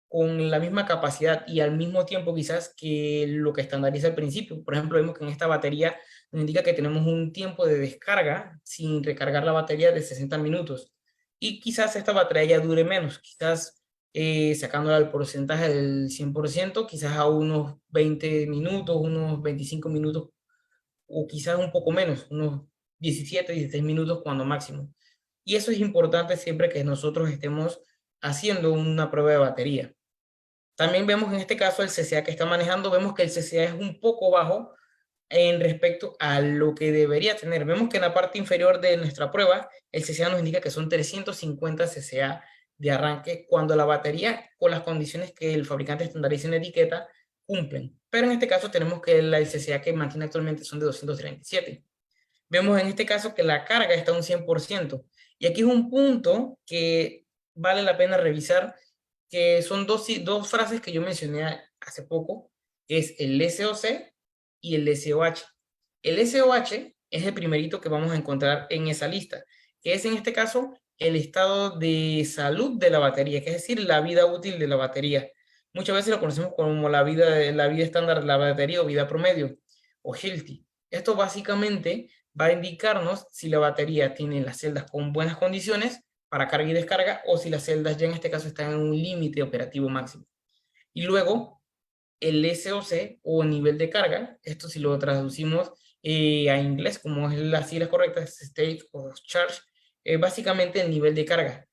con la misma capacidad y al mismo tiempo quizás que lo que estandariza al principio. Por ejemplo, vemos que en esta batería nos indica que tenemos un tiempo de descarga sin recargar la batería de 60 minutos. Y quizás esta batería ya dure menos, quizás sacándola al porcentaje del 100%, quizás a unos 20 minutos, unos 25 minutos o quizás un poco menos, unos 17, 16 minutos cuando máximo. Y eso es importante siempre que nosotros estemos haciendo una prueba de batería. También vemos en este caso el CCA que está manejando, vemos que el CCA es un poco bajo en respecto a lo que debería tener. Vemos que en la parte inferior de nuestra prueba, el CCA nos indica que son 350 CCA de arranque cuando la batería, con las condiciones que el fabricante estandariza en la etiqueta, cumplen. Pero en este caso tenemos que el CCA que mantiene actualmente son de 237. Vemos en este caso que la carga está a un 100%. Y aquí es un punto que vale la pena revisar, que son dos frases que yo mencioné hace poco, que es el SOC y el SOH. El SOH es el primerito que vamos a encontrar en esa lista, que es en este caso el estado de salud de la batería, que es decir, la vida útil de la batería. Muchas veces lo conocemos como la vida estándar de la batería o vida promedio o healthy. Esto básicamente va a indicarnos si la batería tiene las celdas con buenas condiciones para carga y descarga o si las celdas ya en este caso están en un límite operativo máximo. Y luego el SOC o nivel de carga, esto si lo traducimos a inglés como es las siglas correctas, State of Charge, básicamente el nivel de carga.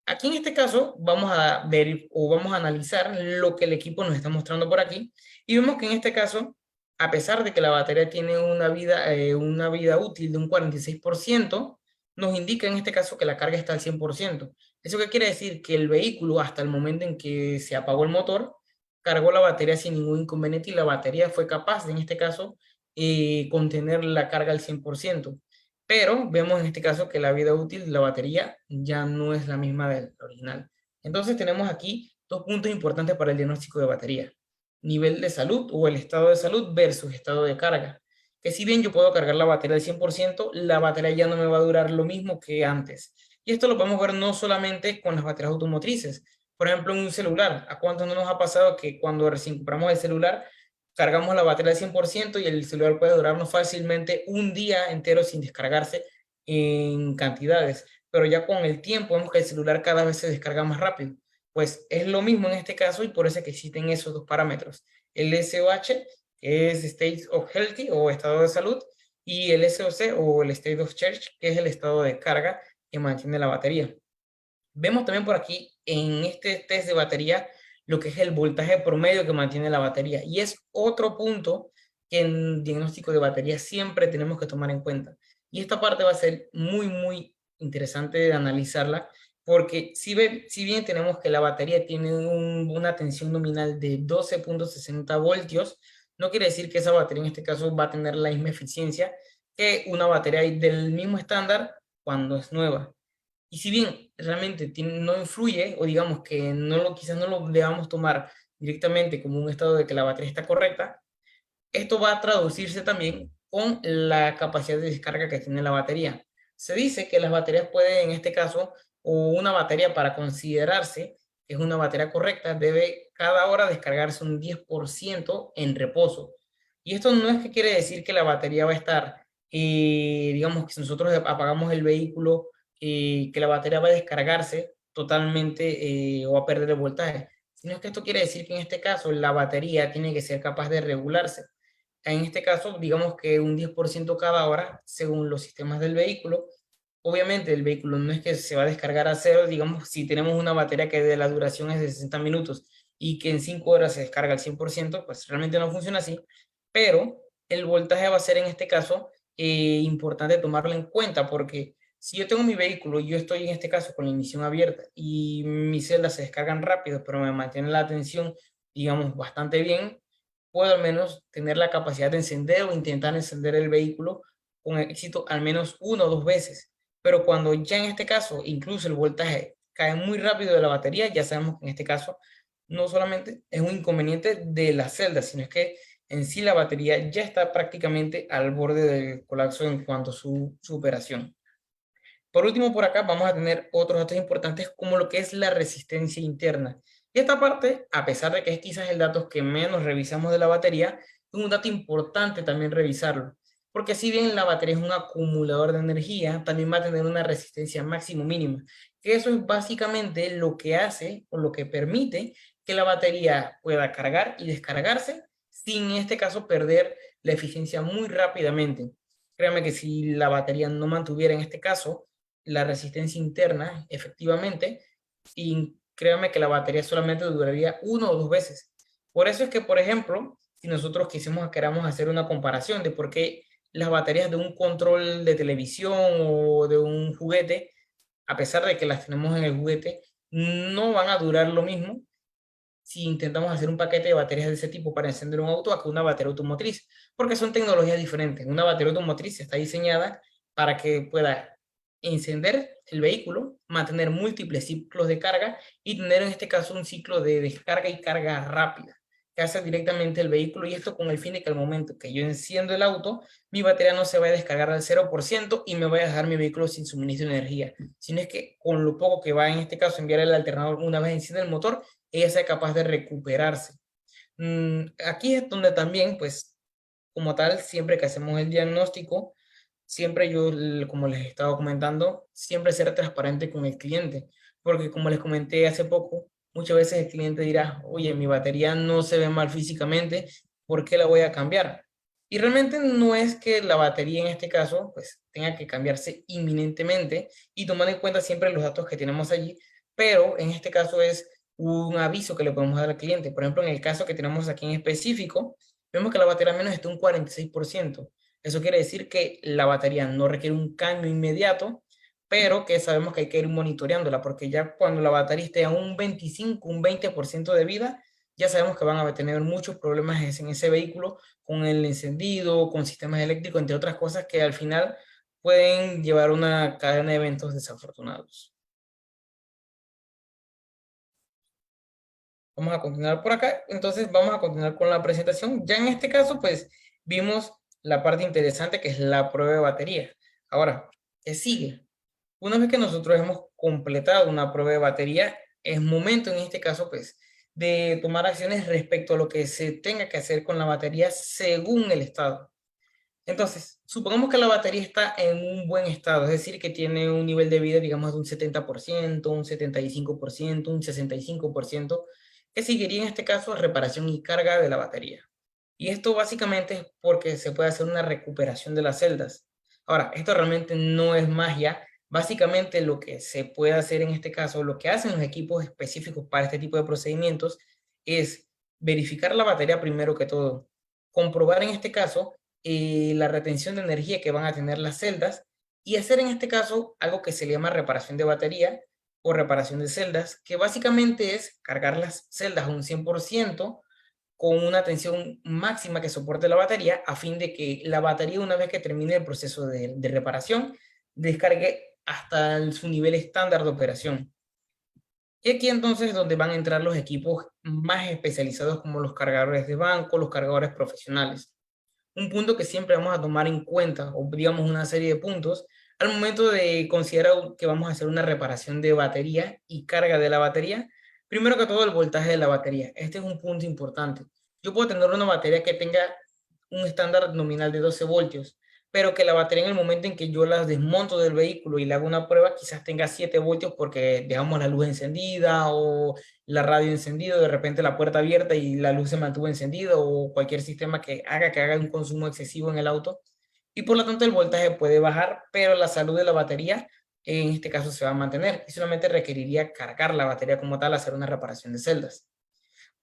Aquí en este caso vamos a ver o vamos a analizar lo que el equipo nos está mostrando por aquí y vemos que en este caso, a pesar de que la batería tiene una vida útil de un 46%, nos indica en este caso que la carga está al 100%. ¿Eso qué quiere decir? Que el vehículo hasta el momento en que se apagó el motor cargó la batería sin ningún inconveniente y la batería fue capaz de, en este caso, contener la carga al 100%. Pero vemos en este caso que la vida útil de la batería ya no es la misma del original. Entonces tenemos aquí dos puntos importantes para el diagnóstico de batería: nivel de salud o el estado de salud versus estado de carga. Que si bien yo puedo cargar la batería al 100%, la batería ya no me va a durar lo mismo que antes. Y esto lo podemos ver no solamente con las baterías automotrices. Por ejemplo, en un celular. ¿A cuánto no nos ha pasado que cuando recién compramos el celular, cargamos la batería al 100% y el celular puede durarnos fácilmente un día entero sin descargarse en cantidades? Pero ya con el tiempo vemos que el celular cada vez se descarga más rápido. Pues es lo mismo en este caso y por eso es que existen esos dos parámetros. El SOH, que es State of Healthy o estado de salud, y el SOC o el State of Charge, que es el estado de carga que mantiene la batería. Vemos también por aquí en este test de batería lo que es el voltaje promedio que mantiene la batería. Y es otro punto que en diagnóstico de batería siempre tenemos que tomar en cuenta. Y esta parte va a ser muy interesante de analizarla, porque si bien tenemos que la batería tiene una tensión nominal de 12.60 voltios, no quiere decir que esa batería en este caso va a tener la misma eficiencia que una batería del mismo estándar cuando es nueva. Y si bien realmente no influye, o digamos que quizás no lo debamos tomar directamente como un estado de que la batería está correcta, esto va a traducirse también con la capacidad de descarga que tiene la batería. Se dice que las baterías pueden, en este caso, o una batería para considerarse que es una batería correcta, debe cada hora descargarse un 10% en reposo. Y esto no es que quiere decir que la batería va a estar, digamos que si nosotros apagamos el vehículo, que la batería va a descargarse totalmente o a perder el voltaje, sino que esto quiere decir que en este caso la batería tiene que ser capaz de regularse. En este caso, digamos que un 10% cada hora, según los sistemas del vehículo. Obviamente, el vehículo no es que se va a descargar a cero, digamos, si tenemos una batería que de la duración es de 60 minutos y que en 5 horas se descarga al 100%, pues realmente no funciona así, pero el voltaje va a ser en este caso importante tomarlo en cuenta, porque si yo tengo mi vehículo y yo estoy en este caso con la ignición abierta y mis celdas se descargan rápido, pero me mantiene la tensión, digamos, bastante bien, puedo al menos tener la capacidad de encender o intentar encender el vehículo con éxito al menos 1 o 2 veces. Pero cuando ya en este caso incluso el voltaje cae muy rápido de la batería, ya sabemos que en este caso no solamente es un inconveniente de la celda, sino es que en sí la batería ya está prácticamente al borde del colapso en cuanto a su operación. Por último, por acá vamos a tener otros datos importantes como lo que es la resistencia interna. Y esta parte, a pesar de que es quizás el dato que menos revisamos de la batería, es un dato importante también revisarlo. Porque si bien la batería es un acumulador de energía, también va a tener una resistencia máximo mínima. Que eso es básicamente lo que hace o lo que permite que la batería pueda cargar y descargarse sin en este caso perder la eficiencia muy rápidamente. Créame que si la batería no mantuviera en este caso la resistencia interna, efectivamente, y créanme que la batería solamente duraría 1 o 2 veces. Por eso es que, por ejemplo, si nosotros queramos hacer una comparación de por qué las baterías de un control de televisión o de un juguete, a pesar de que las tenemos en el juguete, no van a durar lo mismo si intentamos hacer un paquete de baterías de ese tipo para encender un auto a que una batería automotriz, porque son tecnologías diferentes. Una batería automotriz está diseñada para que pueda encender el vehículo, mantener múltiples ciclos de carga y tener en este caso un ciclo de descarga y carga rápida que hace directamente el vehículo, y esto con el fin de que al momento que yo enciendo el auto, mi batería no se vaya a descargar al 0% y me vaya a dejar mi vehículo sin suministro de energía, sino es que con lo poco que va en este caso enviar el alternador una vez enciende el motor, ella sea capaz de recuperarse. Aquí es donde también, pues, como tal, siempre que hacemos el diagnóstico, siempre yo, como les he estado comentando, siempre ser transparente con el cliente, porque como les comenté hace poco, muchas veces el cliente dirá, oye, mi batería no se ve mal físicamente, ¿por qué la voy a cambiar? Y realmente no es que la batería en este caso, pues, tenga que cambiarse inminentemente y tomando en cuenta siempre los datos que tenemos allí, pero en este caso es un aviso que le podemos dar al cliente. Por ejemplo, en el caso que tenemos aquí en específico, vemos que la batería menos está un 46%. Eso quiere decir que la batería no requiere un cambio inmediato, pero que sabemos que hay que ir monitoreándola, porque ya cuando la batería esté a un 25, un 20% de vida, ya sabemos que van a tener muchos problemas en ese vehículo con el encendido, con sistemas eléctricos, entre otras cosas que al final pueden llevar una cadena de eventos desafortunados. Vamos a continuar por acá. Entonces vamos a continuar con la presentación. Ya en este caso, pues vimos la parte interesante que es la prueba de batería. Ahora, ¿qué sigue? Una vez que nosotros hemos completado una prueba de batería, es momento en este caso, pues, de tomar acciones respecto a lo que se tenga que hacer con la batería según el estado. Entonces, supongamos que la batería está en un buen estado, es decir, que tiene un nivel de vida, digamos, de un 70%, un 75%, un 65%, que seguiría en este caso reparación y carga de la batería. Y esto básicamente es porque se puede hacer una recuperación de las celdas. Ahora, esto realmente no es magia. Básicamente lo que se puede hacer en este caso, lo que hacen los equipos específicos para este tipo de procedimientos es verificar la batería primero que todo, comprobar en este caso la retención de energía que van a tener las celdas y hacer en este caso algo que se le llama reparación de batería o reparación de celdas, que básicamente es cargar las celdas a un 100% con una tensión máxima que soporte la batería a fin de que la batería, una vez que termine el proceso de reparación, descargue hasta su nivel estándar de operación. Y aquí entonces es donde van a entrar los equipos más especializados como los cargadores de banco, los cargadores profesionales. Un punto que siempre vamos a tomar en cuenta, o digamos una serie de puntos, al momento de considerar que vamos a hacer una reparación de batería y carga de la batería. Primero que todo, el voltaje de la batería. Este es un punto importante. Yo puedo tener una batería que tenga un estándar nominal de 12 voltios, pero que la batería en el momento en que yo la desmonto del vehículo y le hago una prueba, quizás tenga 7 voltios porque dejamos la luz encendida o la radio encendida, de repente la puerta abierta y la luz se mantuvo encendida o cualquier sistema que haga un consumo excesivo en el auto. Y por lo tanto el voltaje puede bajar, pero la salud de la batería en este caso se va a mantener y solamente requeriría cargar la batería como tal, hacer una reparación de celdas.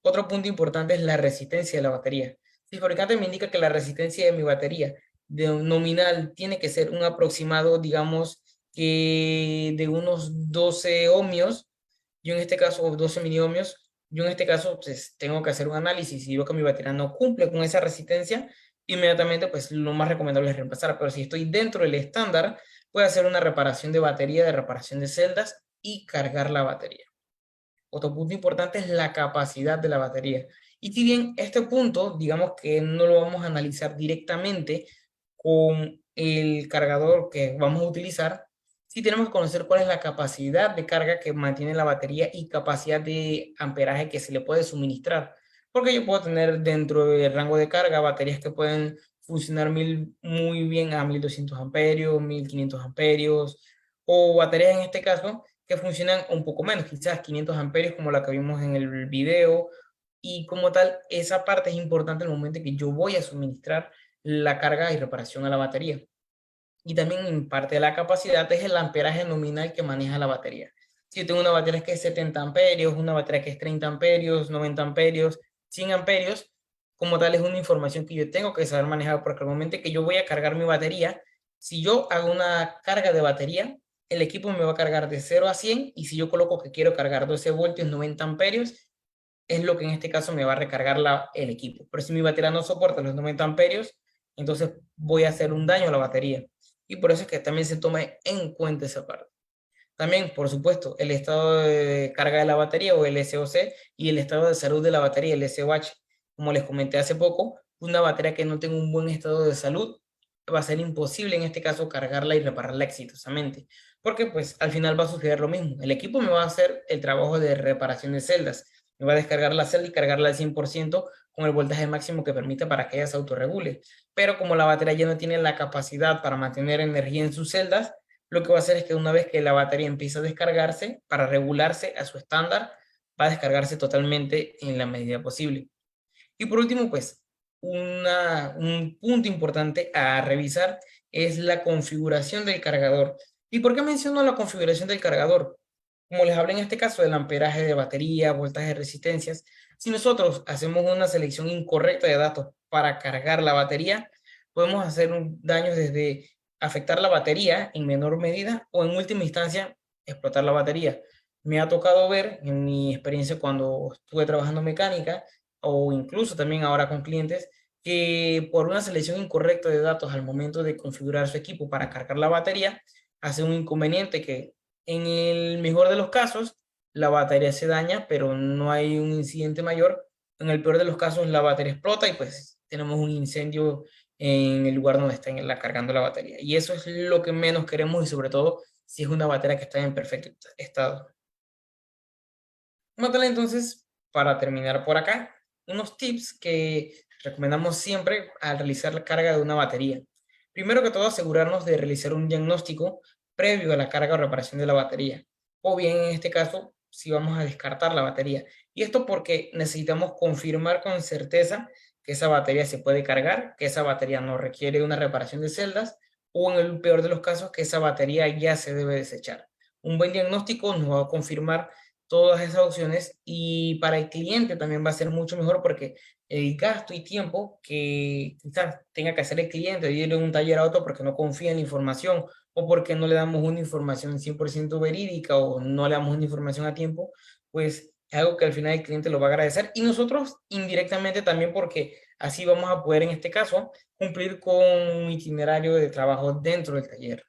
Otro punto importante es la resistencia de la batería. Si el fabricante me indica que la resistencia de mi batería de un nominal tiene que ser un aproximado, digamos, que de unos 12 ohmios, yo en este caso 12 miliohmios, yo en este caso pues, tengo que hacer un análisis y veo que mi batería no cumple con esa resistencia, inmediatamente pues lo más recomendable es reemplazar. Pero si estoy dentro del estándar, puedo hacer una reparación de batería, de reparación de celdas y cargar la batería. Otro punto importante es la capacidad de la batería. Y si bien este punto, digamos que no lo vamos a analizar directamente con el cargador que vamos a utilizar, sí tenemos que conocer cuál es la capacidad de carga que mantiene la batería y capacidad de amperaje que se le puede suministrar. Porque yo puedo tener dentro del rango de carga baterías que pueden funcionar muy bien a 1200 amperios, 1500 amperios, o baterías en este caso que funcionan un poco menos, quizás 500 amperios como la que vimos en el video, y como tal, esa parte es importante en el momento en que yo voy a suministrar la carga y reparación a la batería. Y también en parte de la capacidad es el amperaje nominal que maneja la batería. Si yo tengo una batería que es 70 amperios, una batería que es 30 amperios, 90 amperios, 100 amperios, como tal es una información que yo tengo que saber manejar porque al momento que yo voy a cargar mi batería, si yo hago una carga de batería, el equipo me va a cargar de 0 a 100 y si yo coloco que quiero cargar 12 voltios, 90 amperios, es lo que en este caso me va a recargar el equipo. Pero si mi batería no soporta los 90 amperios, entonces voy a hacer un daño a la batería. Y por eso es que también se toma en cuenta esa parte. También, por supuesto, el estado de carga de la batería o el SOC y el estado de salud de la batería, el SOH. Como les comenté hace poco, una batería que no tenga un buen estado de salud va a ser imposible en este caso cargarla y repararla exitosamente. Porque pues al final va a suceder lo mismo. El equipo me va a hacer el trabajo de reparación de celdas. Me va a descargar la celda y cargarla al 100% con el voltaje máximo que permite para que ella se autorregule. Pero como la batería ya no tiene la capacidad para mantener energía en sus celdas, lo que va a hacer es que una vez que la batería empieza a descargarse, para regularse a su estándar, va a descargarse totalmente en la medida posible. Y por último, pues, un punto importante a revisar es la configuración del cargador. ¿Y por qué menciono la configuración del cargador? Como les hablé en este caso del amperaje de batería, voltaje de resistencias, si nosotros hacemos una selección incorrecta de datos para cargar la batería, podemos hacer un daño desde afectar la batería en menor medida o en última instancia explotar la batería. Me ha tocado ver en mi experiencia cuando estuve trabajando mecánica o incluso también ahora con clientes que por una selección incorrecta de datos al momento de configurar su equipo para cargar la batería, hace un inconveniente que en el mejor de los casos la batería se daña, pero no hay un incidente mayor. En el peor de los casos la batería explota y pues tenemos un incendio en el lugar donde está cargando la batería. Y eso es lo que menos queremos y sobre todo si es una batería que está en perfecto estado. Como tal, entonces, para terminar por acá, unos tips que recomendamos siempre al realizar la carga de una batería. Primero que todo, asegurarnos de realizar un diagnóstico previo a la carga o reparación de la batería. O bien, en este caso, si vamos a descartar la batería. Y esto porque necesitamos confirmar con certeza que esa batería se puede cargar, que esa batería no requiere una reparación de celdas, o en el peor de los casos, que esa batería ya se debe desechar. Un buen diagnóstico nos va a confirmar todas esas opciones y para el cliente también va a ser mucho mejor porque el gasto y tiempo que quizás tenga que hacer el cliente de ir a un taller auto porque no confía en la información o porque no le damos una información 100% verídica o no le damos una información a tiempo, pues es algo que al final el cliente lo va a agradecer y nosotros indirectamente también porque así vamos a poder en este caso cumplir con un itinerario de trabajo dentro del taller.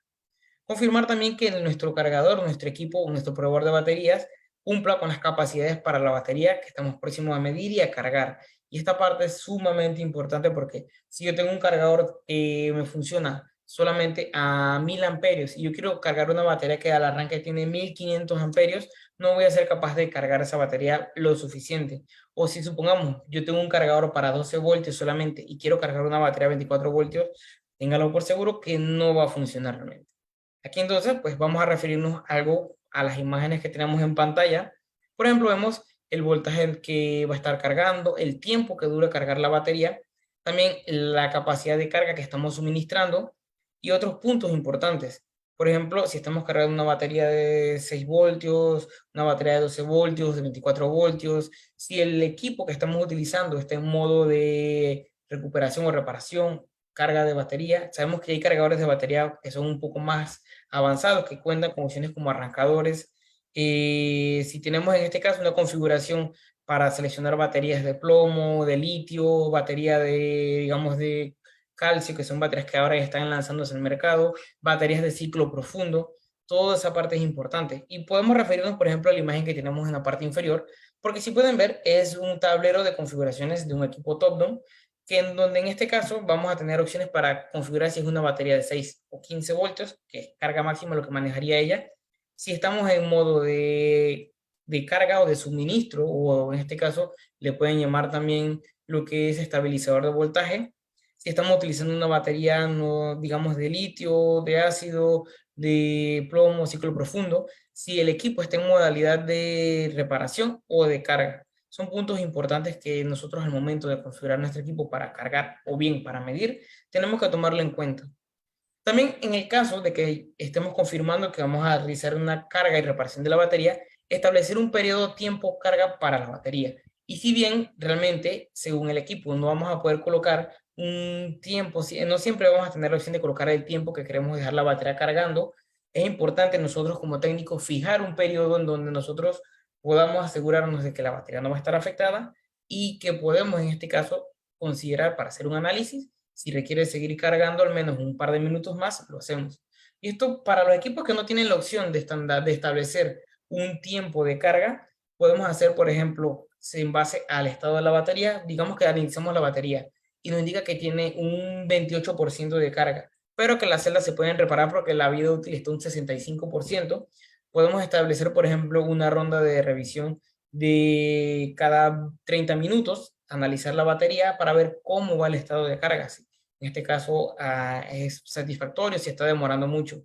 Confirmar también que nuestro cargador, nuestro equipo, nuestro proveedor de baterías cumpla con las capacidades para la batería que estamos próximos a medir y a cargar. Y esta parte es sumamente importante porque si yo tengo un cargador que me funciona solamente a 1000 amperios y yo quiero cargar una batería que al arranque tiene 1500 amperios, no voy a ser capaz de cargar esa batería lo suficiente. O si supongamos yo tengo un cargador para 12 voltios solamente y quiero cargar una batería a 24 voltios, téngalo por seguro que no va a funcionar realmente. Aquí entonces, pues vamos a referirnos algo a las imágenes que tenemos en pantalla. Por ejemplo, vemos el voltaje que va a estar cargando, el tiempo que dura cargar la batería, también la capacidad de carga que estamos suministrando y otros puntos importantes. Por ejemplo, si estamos cargando una batería de 6 voltios, una batería de 12 voltios, de 24 voltios, si el equipo que estamos utilizando está en modo de recuperación o reparación, carga de batería, sabemos que hay cargadores de batería que son un poco más avanzados que cuentan con opciones como arrancadores. Si tenemos en este caso una configuración para seleccionar baterías de plomo, de litio, batería de, digamos, de calcio, que son baterías que ahora ya están lanzándose al mercado, baterías de ciclo profundo, toda esa parte es importante. Y podemos referirnos, por ejemplo, a la imagen que tenemos en la parte inferior, porque si pueden ver, es un tablero de configuraciones de un equipo top-down que en donde en este caso vamos a tener opciones para configurar si es una batería de 6 o 15 voltios, que es carga máxima lo que manejaría ella. Si estamos en modo de carga o de suministro, o en este caso le pueden llamar también lo que es estabilizador de voltaje. Si estamos utilizando una batería, no, digamos, de litio, de ácido, de plomo, ciclo profundo, si el equipo está en modalidad de reparación o de carga. Son puntos importantes que nosotros al momento de configurar nuestro equipo para cargar o bien para medir, tenemos que tomarlo en cuenta. También en el caso de que estemos confirmando que vamos a realizar una carga y reparación de la batería, establecer un periodo tiempo carga para la batería. Y si bien realmente, según el equipo, no vamos a poder colocar un tiempo, no siempre vamos a tener la opción de colocar el tiempo que queremos dejar la batería cargando, es importante nosotros como técnicos fijar un periodo en donde nosotros podamos asegurarnos de que la batería no va a estar afectada y que podemos en este caso considerar para hacer un análisis si requiere seguir cargando al menos un par de minutos más, lo hacemos. Y esto para los equipos que no tienen la opción de establecer un tiempo de carga, podemos hacer, por ejemplo, en base al estado de la batería, digamos que analizamos la batería y nos indica que tiene un 28% de carga, pero que las celdas se pueden reparar porque la vida útil está un 65%. Podemos establecer, por ejemplo, una ronda de revisión de cada 30 minutos, analizar la batería para ver cómo va el estado de carga. En este caso es satisfactorio, si está demorando mucho.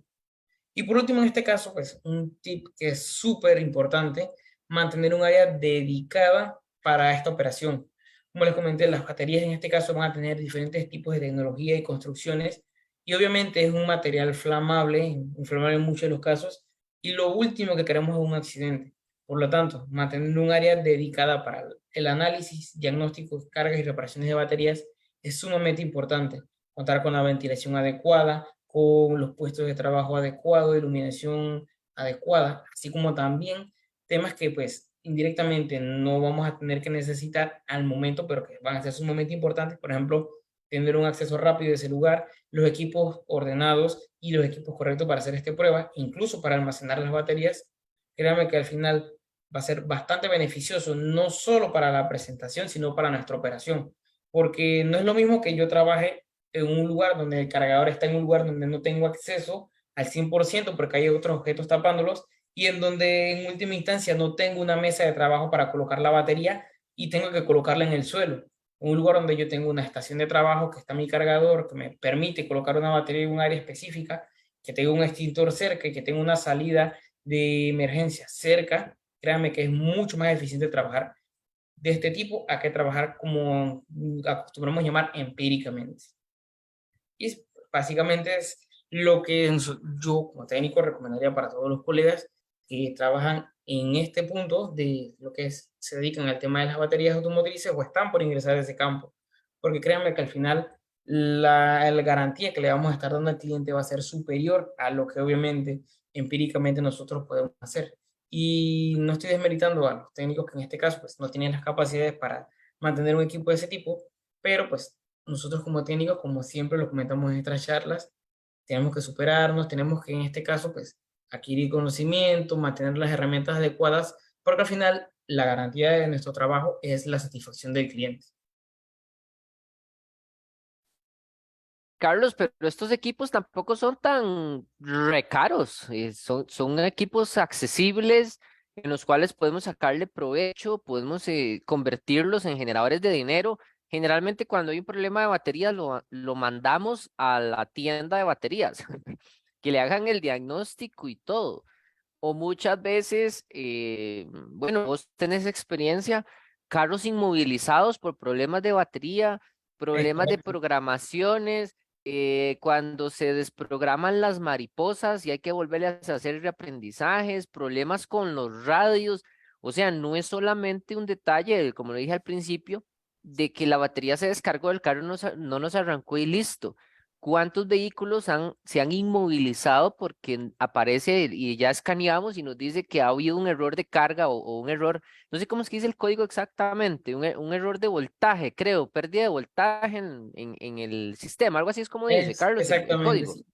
Y por último, en este caso, pues un tip que es súper importante, mantener un área dedicada para esta operación. Como les comenté, las baterías en este caso van a tener diferentes tipos de tecnología y construcciones y obviamente es un material flamable, inflamable en muchos de los casos y lo último que queremos es un accidente. Por lo tanto, mantener un área dedicada para el análisis, diagnóstico, cargas y reparaciones de baterías es sumamente importante. Contar con la ventilación adecuada, con los puestos de trabajo adecuados, iluminación adecuada, así como también temas que pues indirectamente no vamos a tener que necesitar al momento, pero que van a ser sumamente importantes. Por ejemplo, tener un acceso rápido a ese lugar, los equipos ordenados y los equipos correctos para hacer esta prueba, incluso para almacenar las baterías. Créanme que al final va a ser bastante beneficioso, no solo para la presentación, sino para nuestra operación, porque no es lo mismo que yo trabaje en un lugar donde el cargador está en un lugar donde no tengo acceso al 100% porque hay otros objetos tapándolos, y en donde en última instancia no tengo una mesa de trabajo para colocar la batería y tengo que colocarla en el suelo. Un lugar donde yo tengo una estación de trabajo, que está mi cargador, que me permite colocar una batería en un área específica, que tengo un extintor cerca y que tengo una salida de emergencia cerca. Créanme que es mucho más eficiente trabajar de este tipo a que trabajar como acostumbramos llamar empíricamente. Y básicamente es lo que yo como técnico recomendaría para todos los colegas que trabajan en este punto de lo que es, se dedican al tema de las baterías automotrices o están por ingresar a ese campo. Porque créanme que al final la garantía que le vamos a estar dando al cliente va a ser superior a lo que obviamente empíricamente nosotros podemos hacer. Y no estoy desmeritando a los técnicos que en este caso pues no tienen las capacidades para mantener un equipo de ese tipo, pero pues nosotros como técnicos, como siempre lo comentamos en estas charlas, tenemos que superarnos, tenemos que en este caso, pues, adquirir conocimiento, mantener las herramientas adecuadas, porque al final la garantía de nuestro trabajo es la satisfacción del cliente. Carlos, pero estos equipos tampoco son tan recaros, son equipos accesibles en los cuales podemos sacarle provecho, podemos convertirlos en generadores de dinero. Generalmente cuando hay un problema de baterías lo mandamos a la tienda de baterías, que le hagan el diagnóstico y todo. O muchas veces, bueno, vos tenés experiencia, carros inmovilizados por problemas de batería, Es problemas de correcto. programaciones, cuando se desprograman las mariposas y hay que volverles a hacer reaprendizajes, problemas con los radios. O sea, no es solamente un detalle, como lo dije al principio, de que la batería se descargó del carro, no nos arrancó y listo. ¿Cuántos vehículos se han inmovilizado porque aparece y ya escaneamos y nos dice que ha habido un error de carga o un error, no sé cómo es que dice el código exactamente, un error de voltaje, creo, pérdida de voltaje en el sistema, algo así es como dice, Es Carlos, el exactamente, código. sí.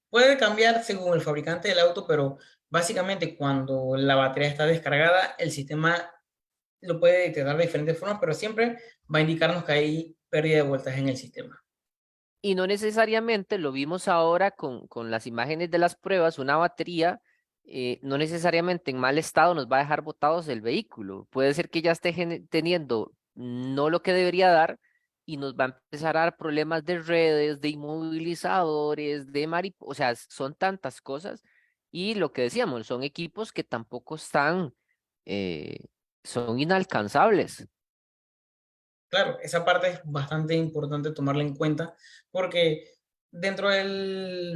Puede cambiar según el fabricante del auto, pero básicamente cuando la batería está descargada, el sistema lo puede detectar de diferentes formas, pero siempre va a indicarnos que hay pérdida de voltaje en el sistema. Y no necesariamente, lo vimos ahora con las imágenes de las pruebas, una batería no necesariamente en mal estado nos va a dejar botados el vehículo. Puede ser que ya esté teniendo no lo que debería dar y nos va a empezar a dar problemas de redes, de inmovilizadores, de o sea, son tantas cosas. Y lo que decíamos, son equipos que tampoco están, eh, son inalcanzables. Claro, esa parte es bastante importante tomarla en cuenta porque dentro de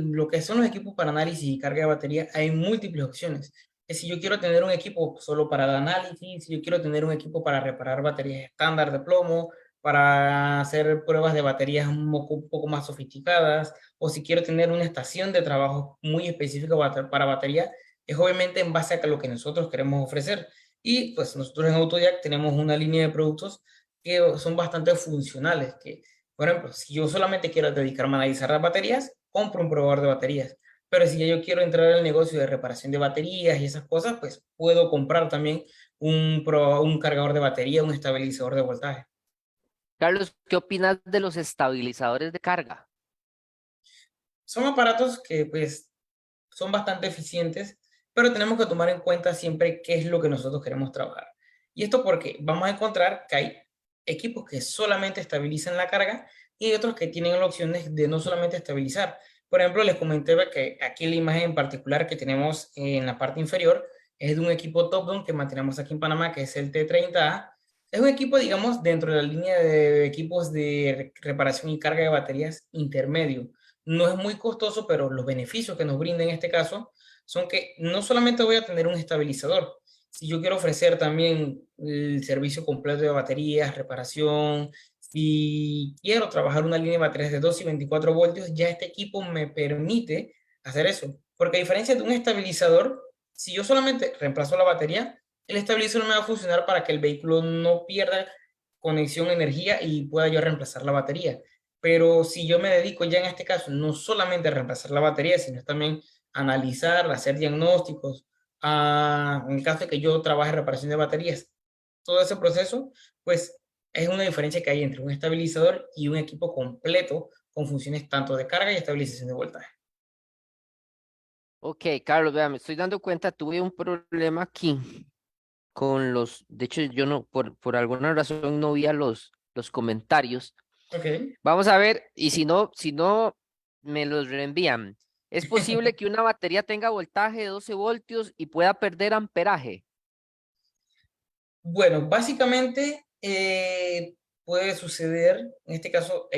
lo que son los equipos para análisis y carga de batería hay múltiples opciones. Que si yo quiero tener un equipo solo para el análisis, si yo quiero tener un equipo para reparar baterías estándar de plomo, para hacer pruebas de baterías un poco más sofisticadas, o si quiero tener una estación de trabajo muy específica para batería, es obviamente en base a lo que nosotros queremos ofrecer. Y pues nosotros en Autodiac tenemos una línea de productos que son bastante funcionales, que, por ejemplo, si yo solamente quiero dedicarme a analizar las baterías, compro un probador de baterías. Pero si ya yo quiero entrar al negocio de reparación de baterías y esas cosas, pues puedo comprar también un cargador de batería, un estabilizador de voltaje. Carlos, ¿qué opinas de los estabilizadores de carga? Son aparatos que pues son bastante eficientes, pero tenemos que tomar en cuenta siempre qué es lo que nosotros queremos trabajar. Y esto porque vamos a encontrar que hay equipos que solamente estabilizan la carga y hay otros que tienen la opción de no solamente estabilizar. Por ejemplo, les comenté que aquí la imagen en particular que tenemos en la parte inferior es de un equipo top-down que mantenemos aquí en Panamá, que es el T30A. Es un equipo, digamos, dentro de la línea de equipos de reparación y carga de baterías intermedio. No es muy costoso, pero los beneficios que nos brinda en este caso son que no solamente voy a tener un estabilizador, si yo quiero ofrecer también el servicio completo de baterías, reparación, si quiero trabajar una línea de baterías de 2 y 24 voltios, ya este equipo me permite hacer eso. Porque a diferencia de un estabilizador, si yo solamente reemplazo la batería, el estabilizador me va a funcionar para que el vehículo no pierda conexión, energía y pueda yo reemplazar la batería. Pero si yo me dedico ya en este caso no solamente a reemplazar la batería, sino también a analizar, a hacer diagnósticos, en el caso de que yo trabaje en reparación de baterías, todo ese proceso, pues es una diferencia que hay entre un estabilizador y un equipo completo con funciones tanto de carga y estabilización de voltaje. Ok, Carlos, vea, me estoy dando cuenta, tuve un problema aquí con de hecho yo no, por alguna razón no vi a los comentarios. Ok. Vamos a ver, y si no, me los reenvían. ¿Es posible que una batería tenga voltaje de 12 voltios y pueda perder amperaje? Bueno, básicamente puede suceder, en este caso,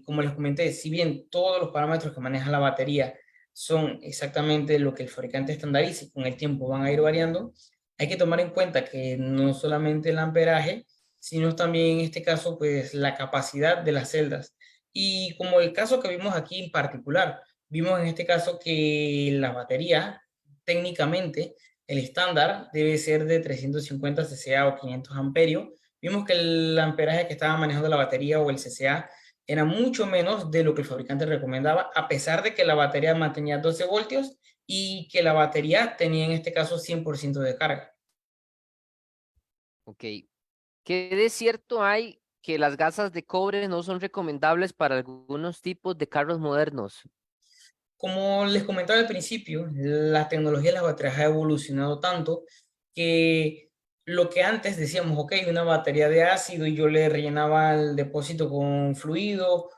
como les comenté, si bien todos los parámetros que maneja la batería son exactamente lo que el fabricante estandariza y con el tiempo van a ir variando, hay que tomar en cuenta que no solamente el amperaje, sino también en este caso, pues la capacidad de las celdas. Y como el caso que vimos aquí en particular, vimos en este caso que la batería técnicamente el estándar debe ser de 350 cca o 500 amperios. Vimos que el amperaje que estaba manejando la batería o el cca era mucho menos de lo que el fabricante recomendaba, a pesar de que la batería mantenía 12 voltios y que la batería tenía en este caso 100% de carga. Ok. ¿Qué de cierto hay que las gasas de cobre no son recomendables para algunos tipos de carros modernos? Como les comentaba al principio, la tecnología de las baterías ha evolucionado tanto que lo que antes decíamos, ok, una batería de ácido y yo le rellenaba el depósito con fluido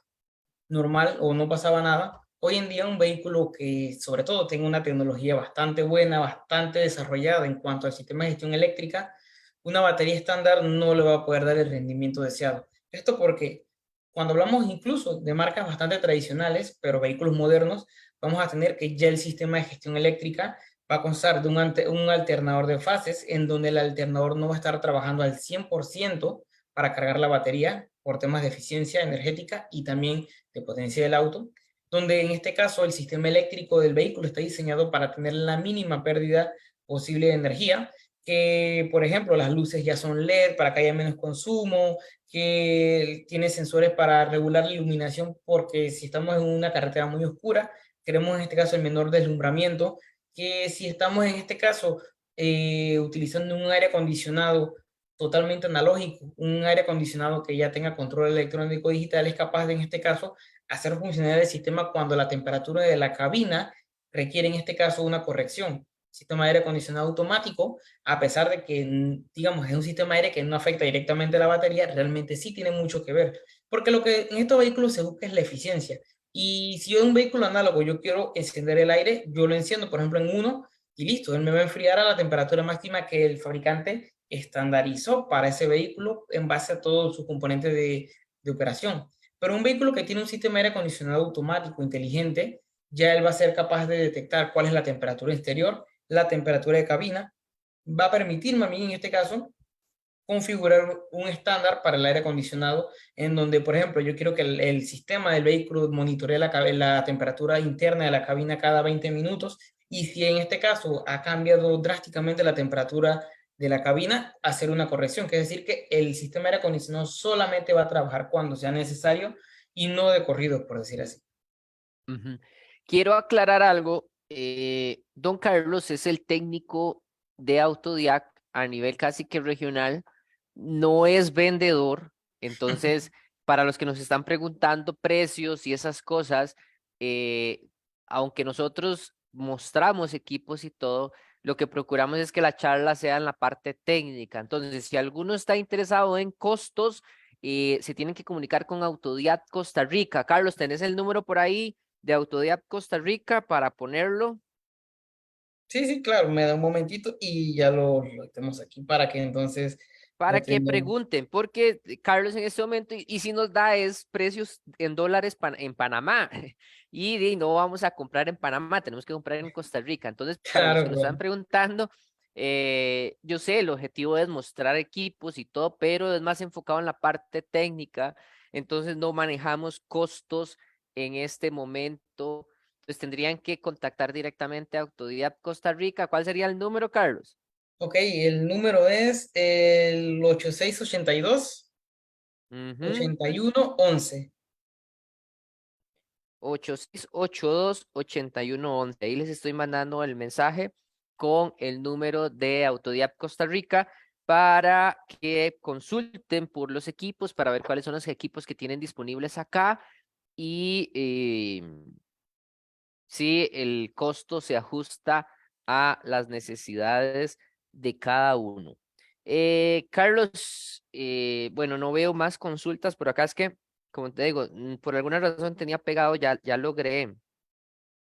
normal o no pasaba nada. Hoy en día un vehículo que sobre todo tenga una tecnología bastante buena, bastante desarrollada en cuanto al sistema de gestión eléctrica, una batería estándar no le va a poder dar el rendimiento deseado. Esto porque cuando hablamos incluso de marcas bastante tradicionales, pero vehículos modernos, vamos a tener que ya el sistema de gestión eléctrica va a constar de un alternador de fases en donde el alternador no va a estar trabajando al 100% para cargar la batería por temas de eficiencia energética y también de potencia del auto, donde en este caso el sistema eléctrico del vehículo está diseñado para tener la mínima pérdida posible de energía, que por ejemplo las luces ya son LED para que haya menos consumo, que tiene sensores para regular la iluminación porque si estamos en una carretera muy oscura, queremos en este caso el menor deslumbramiento, que si estamos en este caso utilizando un aire acondicionado totalmente analógico, un aire acondicionado que ya tenga control electrónico digital es capaz de, en este caso, hacer funcionar el sistema cuando la temperatura de la cabina requiere, en este caso, una corrección. Sistema de aire acondicionado automático, a pesar de que, digamos, es un sistema de aire que no afecta directamente a la batería, realmente sí tiene mucho que ver. Porque lo que en estos vehículos se busca es la eficiencia. Y si yo en un vehículo análogo yo quiero encender el aire, yo lo enciendo, por ejemplo, en uno y listo, él me va a enfriar a la temperatura máxima que el fabricante estandarizó para ese vehículo en base a todos sus componentes de operación. Pero un vehículo que tiene un sistema de aire acondicionado automático inteligente, ya él va a ser capaz de detectar cuál es la temperatura exterior, la temperatura de cabina, va a permitirme a mí en este caso configurar un estándar para el aire acondicionado en donde, por ejemplo, yo quiero que el sistema del vehículo monitoree la temperatura interna de la cabina cada 20 minutos y si en este caso ha cambiado drásticamente la temperatura de la cabina, hacer una corrección, que es decir, que el sistema de aire acondicionado solamente va a trabajar cuando sea necesario y no de corrido, por decir así. Ujú. Quiero aclarar algo. Don Carlos es el técnico de Autodiac a nivel casi que regional, no es vendedor. Entonces, para los que nos están preguntando precios y esas cosas, eh, aunque nosotros mostramos equipos y todo, lo que procuramos es que la charla sea en la parte técnica. Entonces, si alguno está interesado en costos, se tienen que comunicar con Autodiac Costa Rica. Carlos, ¿tenés el número por ahí de Autodiap Costa Rica para ponerlo? Sí, sí, claro, me da un momentito y ya lo tenemos aquí para que entonces lo Para que tengan. pregunten, porque Carlos en este momento, y si nos da es precios en dólares en Panamá, no vamos a comprar en Panamá, tenemos que comprar en Costa Rica. Entonces, para los Claro, que nos están claro. preguntando, yo sé, el objetivo es mostrar equipos y todo, pero es más enfocado en la parte técnica, entonces no manejamos costos en este momento. Entonces tendrían que contactar directamente a Autodidacta Costa Rica. ¿Cuál sería el número, Carlos? Ok, el número es el 8682 Ujú. 8111. 8682-8111. Ahí les estoy mandando el mensaje con el número de Autodiap Costa Rica para que consulten por los equipos, para ver cuáles son los equipos que tienen disponibles acá y si el costo se ajusta a las necesidades de cada uno. Carlos, bueno, no veo más consultas por acá, es que, como te digo, por alguna razón tenía pegado, ya logré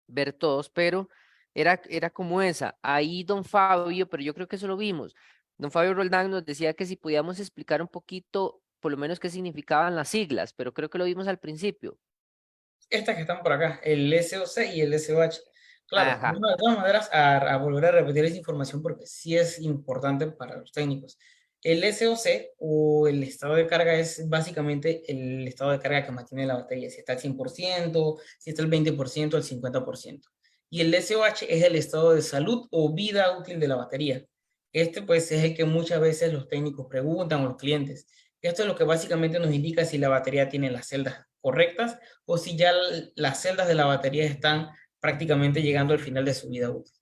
ver todos, pero era como esa. Ahí don Fabio, pero yo creo que eso lo vimos. Don Fabio Roldán nos decía que si podíamos explicar un poquito, por lo menos qué significaban las siglas, pero creo que lo vimos al principio. Estas que están por acá, el SOC y el SOH. Claro, Ajá. bueno, de todas maneras, a volver a repetir esa información porque sí es importante para los técnicos. El SOC o el estado de carga es básicamente el estado de carga que mantiene la batería, si está al 100%, si está al 20%, al 50%. Y el SOH es el estado de salud o vida útil de la batería. Este pues es el que muchas veces los técnicos preguntan o los clientes. Esto es lo que básicamente nos indica si la batería tiene las celdas correctas o si ya las celdas de la batería están prácticamente llegando al final de su vida útil.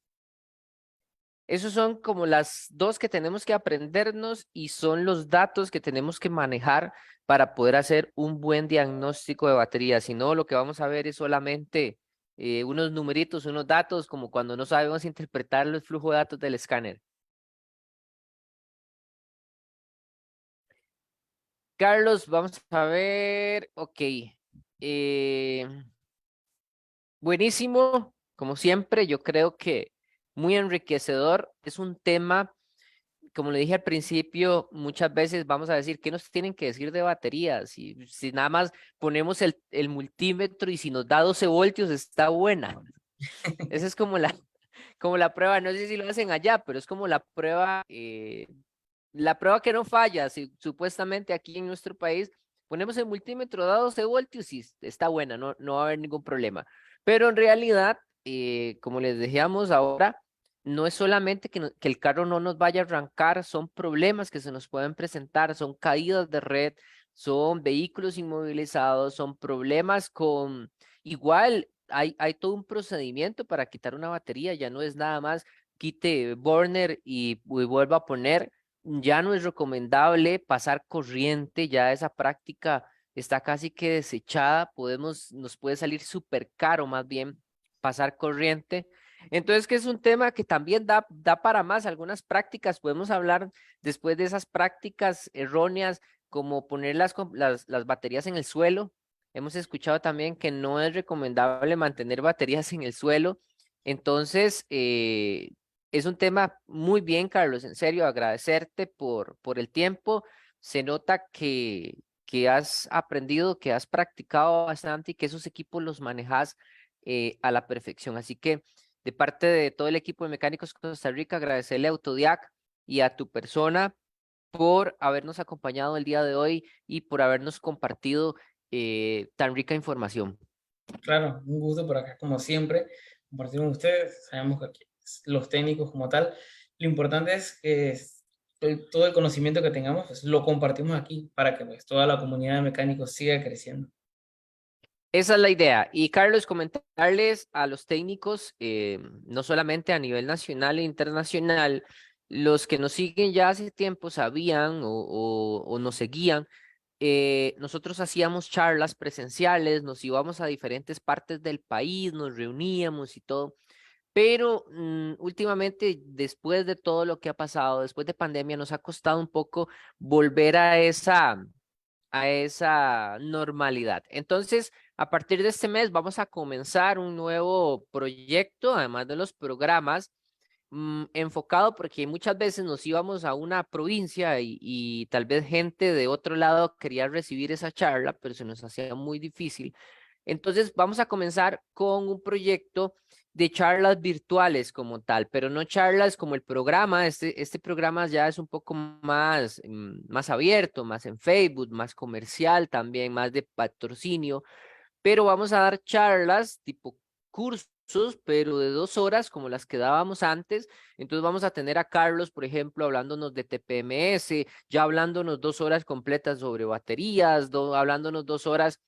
Esos son como las dos que tenemos que aprendernos y son los datos que tenemos que manejar para poder hacer un buen diagnóstico de batería. Si no, lo que vamos a ver es solamente unos numeritos, unos datos, como cuando no sabemos interpretar el flujo de datos del escáner. Carlos, vamos a ver. Ok. Eh, buenísimo. Como siempre, yo creo que muy enriquecedor. Es un tema, como le dije al principio, muchas veces vamos a decir, ¿qué nos tienen que decir de baterías? Si nada más ponemos el multímetro y si nos da 12 voltios, está buena. Esa es como la prueba, no sé si lo hacen allá, pero es como la prueba que no falla. Si, supuestamente aquí en nuestro país ponemos el multímetro, da 12 voltios y está buena, no va a haber ningún problema. Pero en realidad, como les decíamos ahora, no es solamente que el carro no nos vaya a arrancar, son problemas que se nos pueden presentar, son caídas de red, son vehículos inmovilizados, son problemas con, igual, hay todo un procedimiento para quitar una batería, ya no es nada más quite burner y vuelva a poner. Ya no es recomendable pasar corriente, ya esa práctica está casi que desechada, nos puede salir súper caro más bien pasar corriente. Entonces, que es un tema que también da para más. Algunas prácticas, podemos hablar después de esas prácticas erróneas, como poner las baterías en el suelo. Hemos escuchado también que no es recomendable mantener baterías en el suelo. Entonces, es un tema muy bien, Carlos. En serio, agradecerte por el tiempo. Se nota que has aprendido, que has practicado bastante y que esos equipos los manejas a la perfección. Así que de parte de todo el equipo de Mecánicos Costa Rica, agradecerle a Autodiac y a tu persona por habernos acompañado el día de hoy y por habernos compartido tan rica información. Claro, un gusto por acá, como siempre, compartir con ustedes. Sabemos que aquí los técnicos como tal, lo importante es que todo el conocimiento que tengamos, pues, lo compartimos aquí para que pues, toda la comunidad de mecánicos siga creciendo. Esa es la idea. Y Carlos, comentarles a los técnicos, no solamente a nivel nacional e internacional, los que nos siguen ya hace tiempo sabían o nos seguían, nosotros hacíamos charlas presenciales, nos íbamos a diferentes partes del país, nos reuníamos y todo. Pero últimamente, después de todo lo que ha pasado, después de pandemia, nos ha costado un poco volver a esa normalidad. Entonces, a partir de este mes vamos a comenzar un nuevo proyecto, además de los programas, enfocado porque muchas veces nos íbamos a una provincia y tal vez gente de otro lado quería recibir esa charla, pero se nos hacía muy difícil. Entonces, vamos a comenzar con un proyecto de charlas virtuales como tal, pero no charlas como el programa. Este programa ya es un poco más, más abierto, más en Facebook, más comercial también, más de patrocinio, pero vamos a dar charlas tipo cursos pero de 2 horas como las que dábamos antes. Entonces vamos a tener a Carlos, por ejemplo, hablándonos de TPMS, ya hablándonos 2 horas completas sobre baterías, hablándonos 2 horas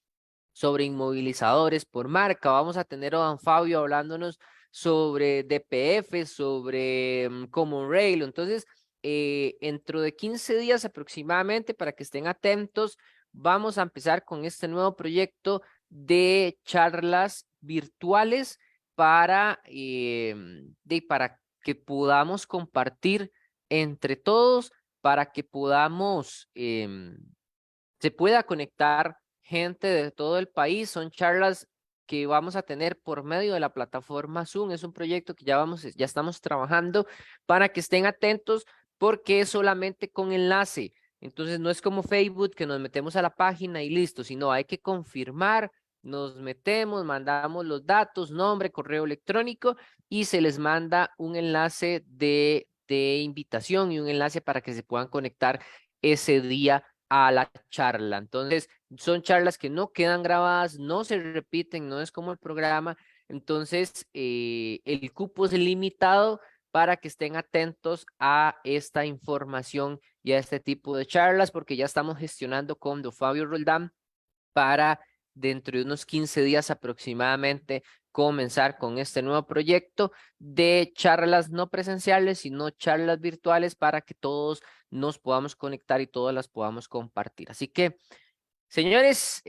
sobre inmovilizadores por marca. Vamos a tener a don Fabio hablándonos sobre DPF, sobre Common Rail. Entonces, dentro de 15 días aproximadamente, para que estén atentos, vamos a empezar con este nuevo proyecto de charlas virtuales para que podamos compartir entre todos, para que podamos, se pueda conectar gente de todo el país. Son charlas que vamos a tener por medio de la plataforma Zoom. Es un proyecto que ya estamos trabajando, para que estén atentos, porque es solamente con enlace. Entonces no es como Facebook, que nos metemos a la página y listo, sino hay que confirmar. Nos metemos, mandamos los datos, nombre, correo electrónico, y se les manda un enlace de invitación y un enlace para que se puedan conectar ese día a la charla. Entonces, son charlas que no quedan grabadas, no se repiten, no es como el programa. Entonces, el cupo es limitado, para que estén atentos a esta información y a este tipo de charlas, porque ya estamos gestionando con don Fabio Roldán para dentro de unos 15 días aproximadamente comenzar con este nuevo proyecto de charlas no presenciales, sino charlas virtuales, para que todos nos podamos conectar y todas las podamos compartir. Así que, señores,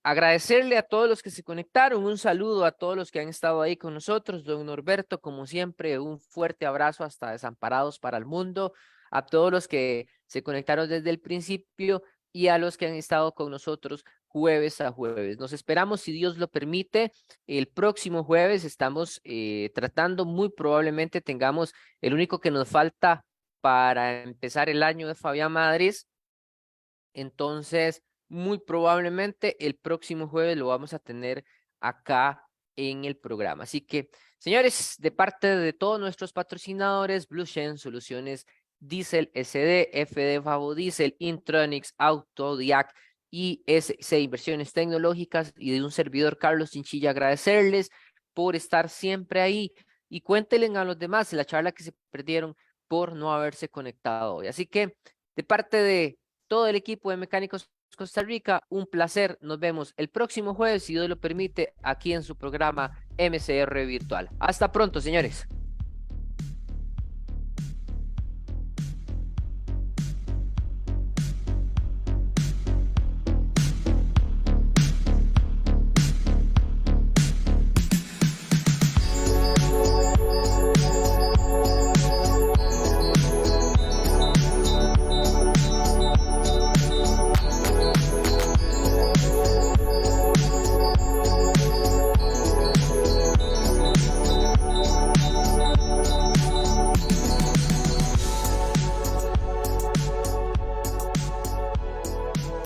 agradecerle a todos los que se conectaron, un saludo a todos los que han estado ahí con nosotros, don Norberto, como siempre, un fuerte abrazo hasta Desamparados para el Mundo, a todos los que se conectaron desde el principio y a los que han estado con nosotros jueves a jueves. Nos esperamos, si Dios lo permite, el próximo jueves. Estamos tratando, muy probablemente tengamos el único que nos falta para empezar el año de Fabián Madrid. Entonces, muy probablemente el próximo jueves lo vamos a tener acá en el programa. Así que, señores, de parte de todos nuestros patrocinadores, Blue Shen Soluciones Diesel SD, FD Favo Diesel, Intronics, Autodiac y SC Inversiones Tecnológicas, y de un servidor Carlos Chinchilla, agradecerles por estar siempre ahí, y cuéntenle a los demás la charla que se perdieron por no haberse conectado hoy. Así que, de parte de todo el equipo de Mecánicos Costa Rica, un placer. Nos vemos el próximo jueves, si Dios lo permite, aquí en su programa MCR Virtual. Hasta pronto, señores.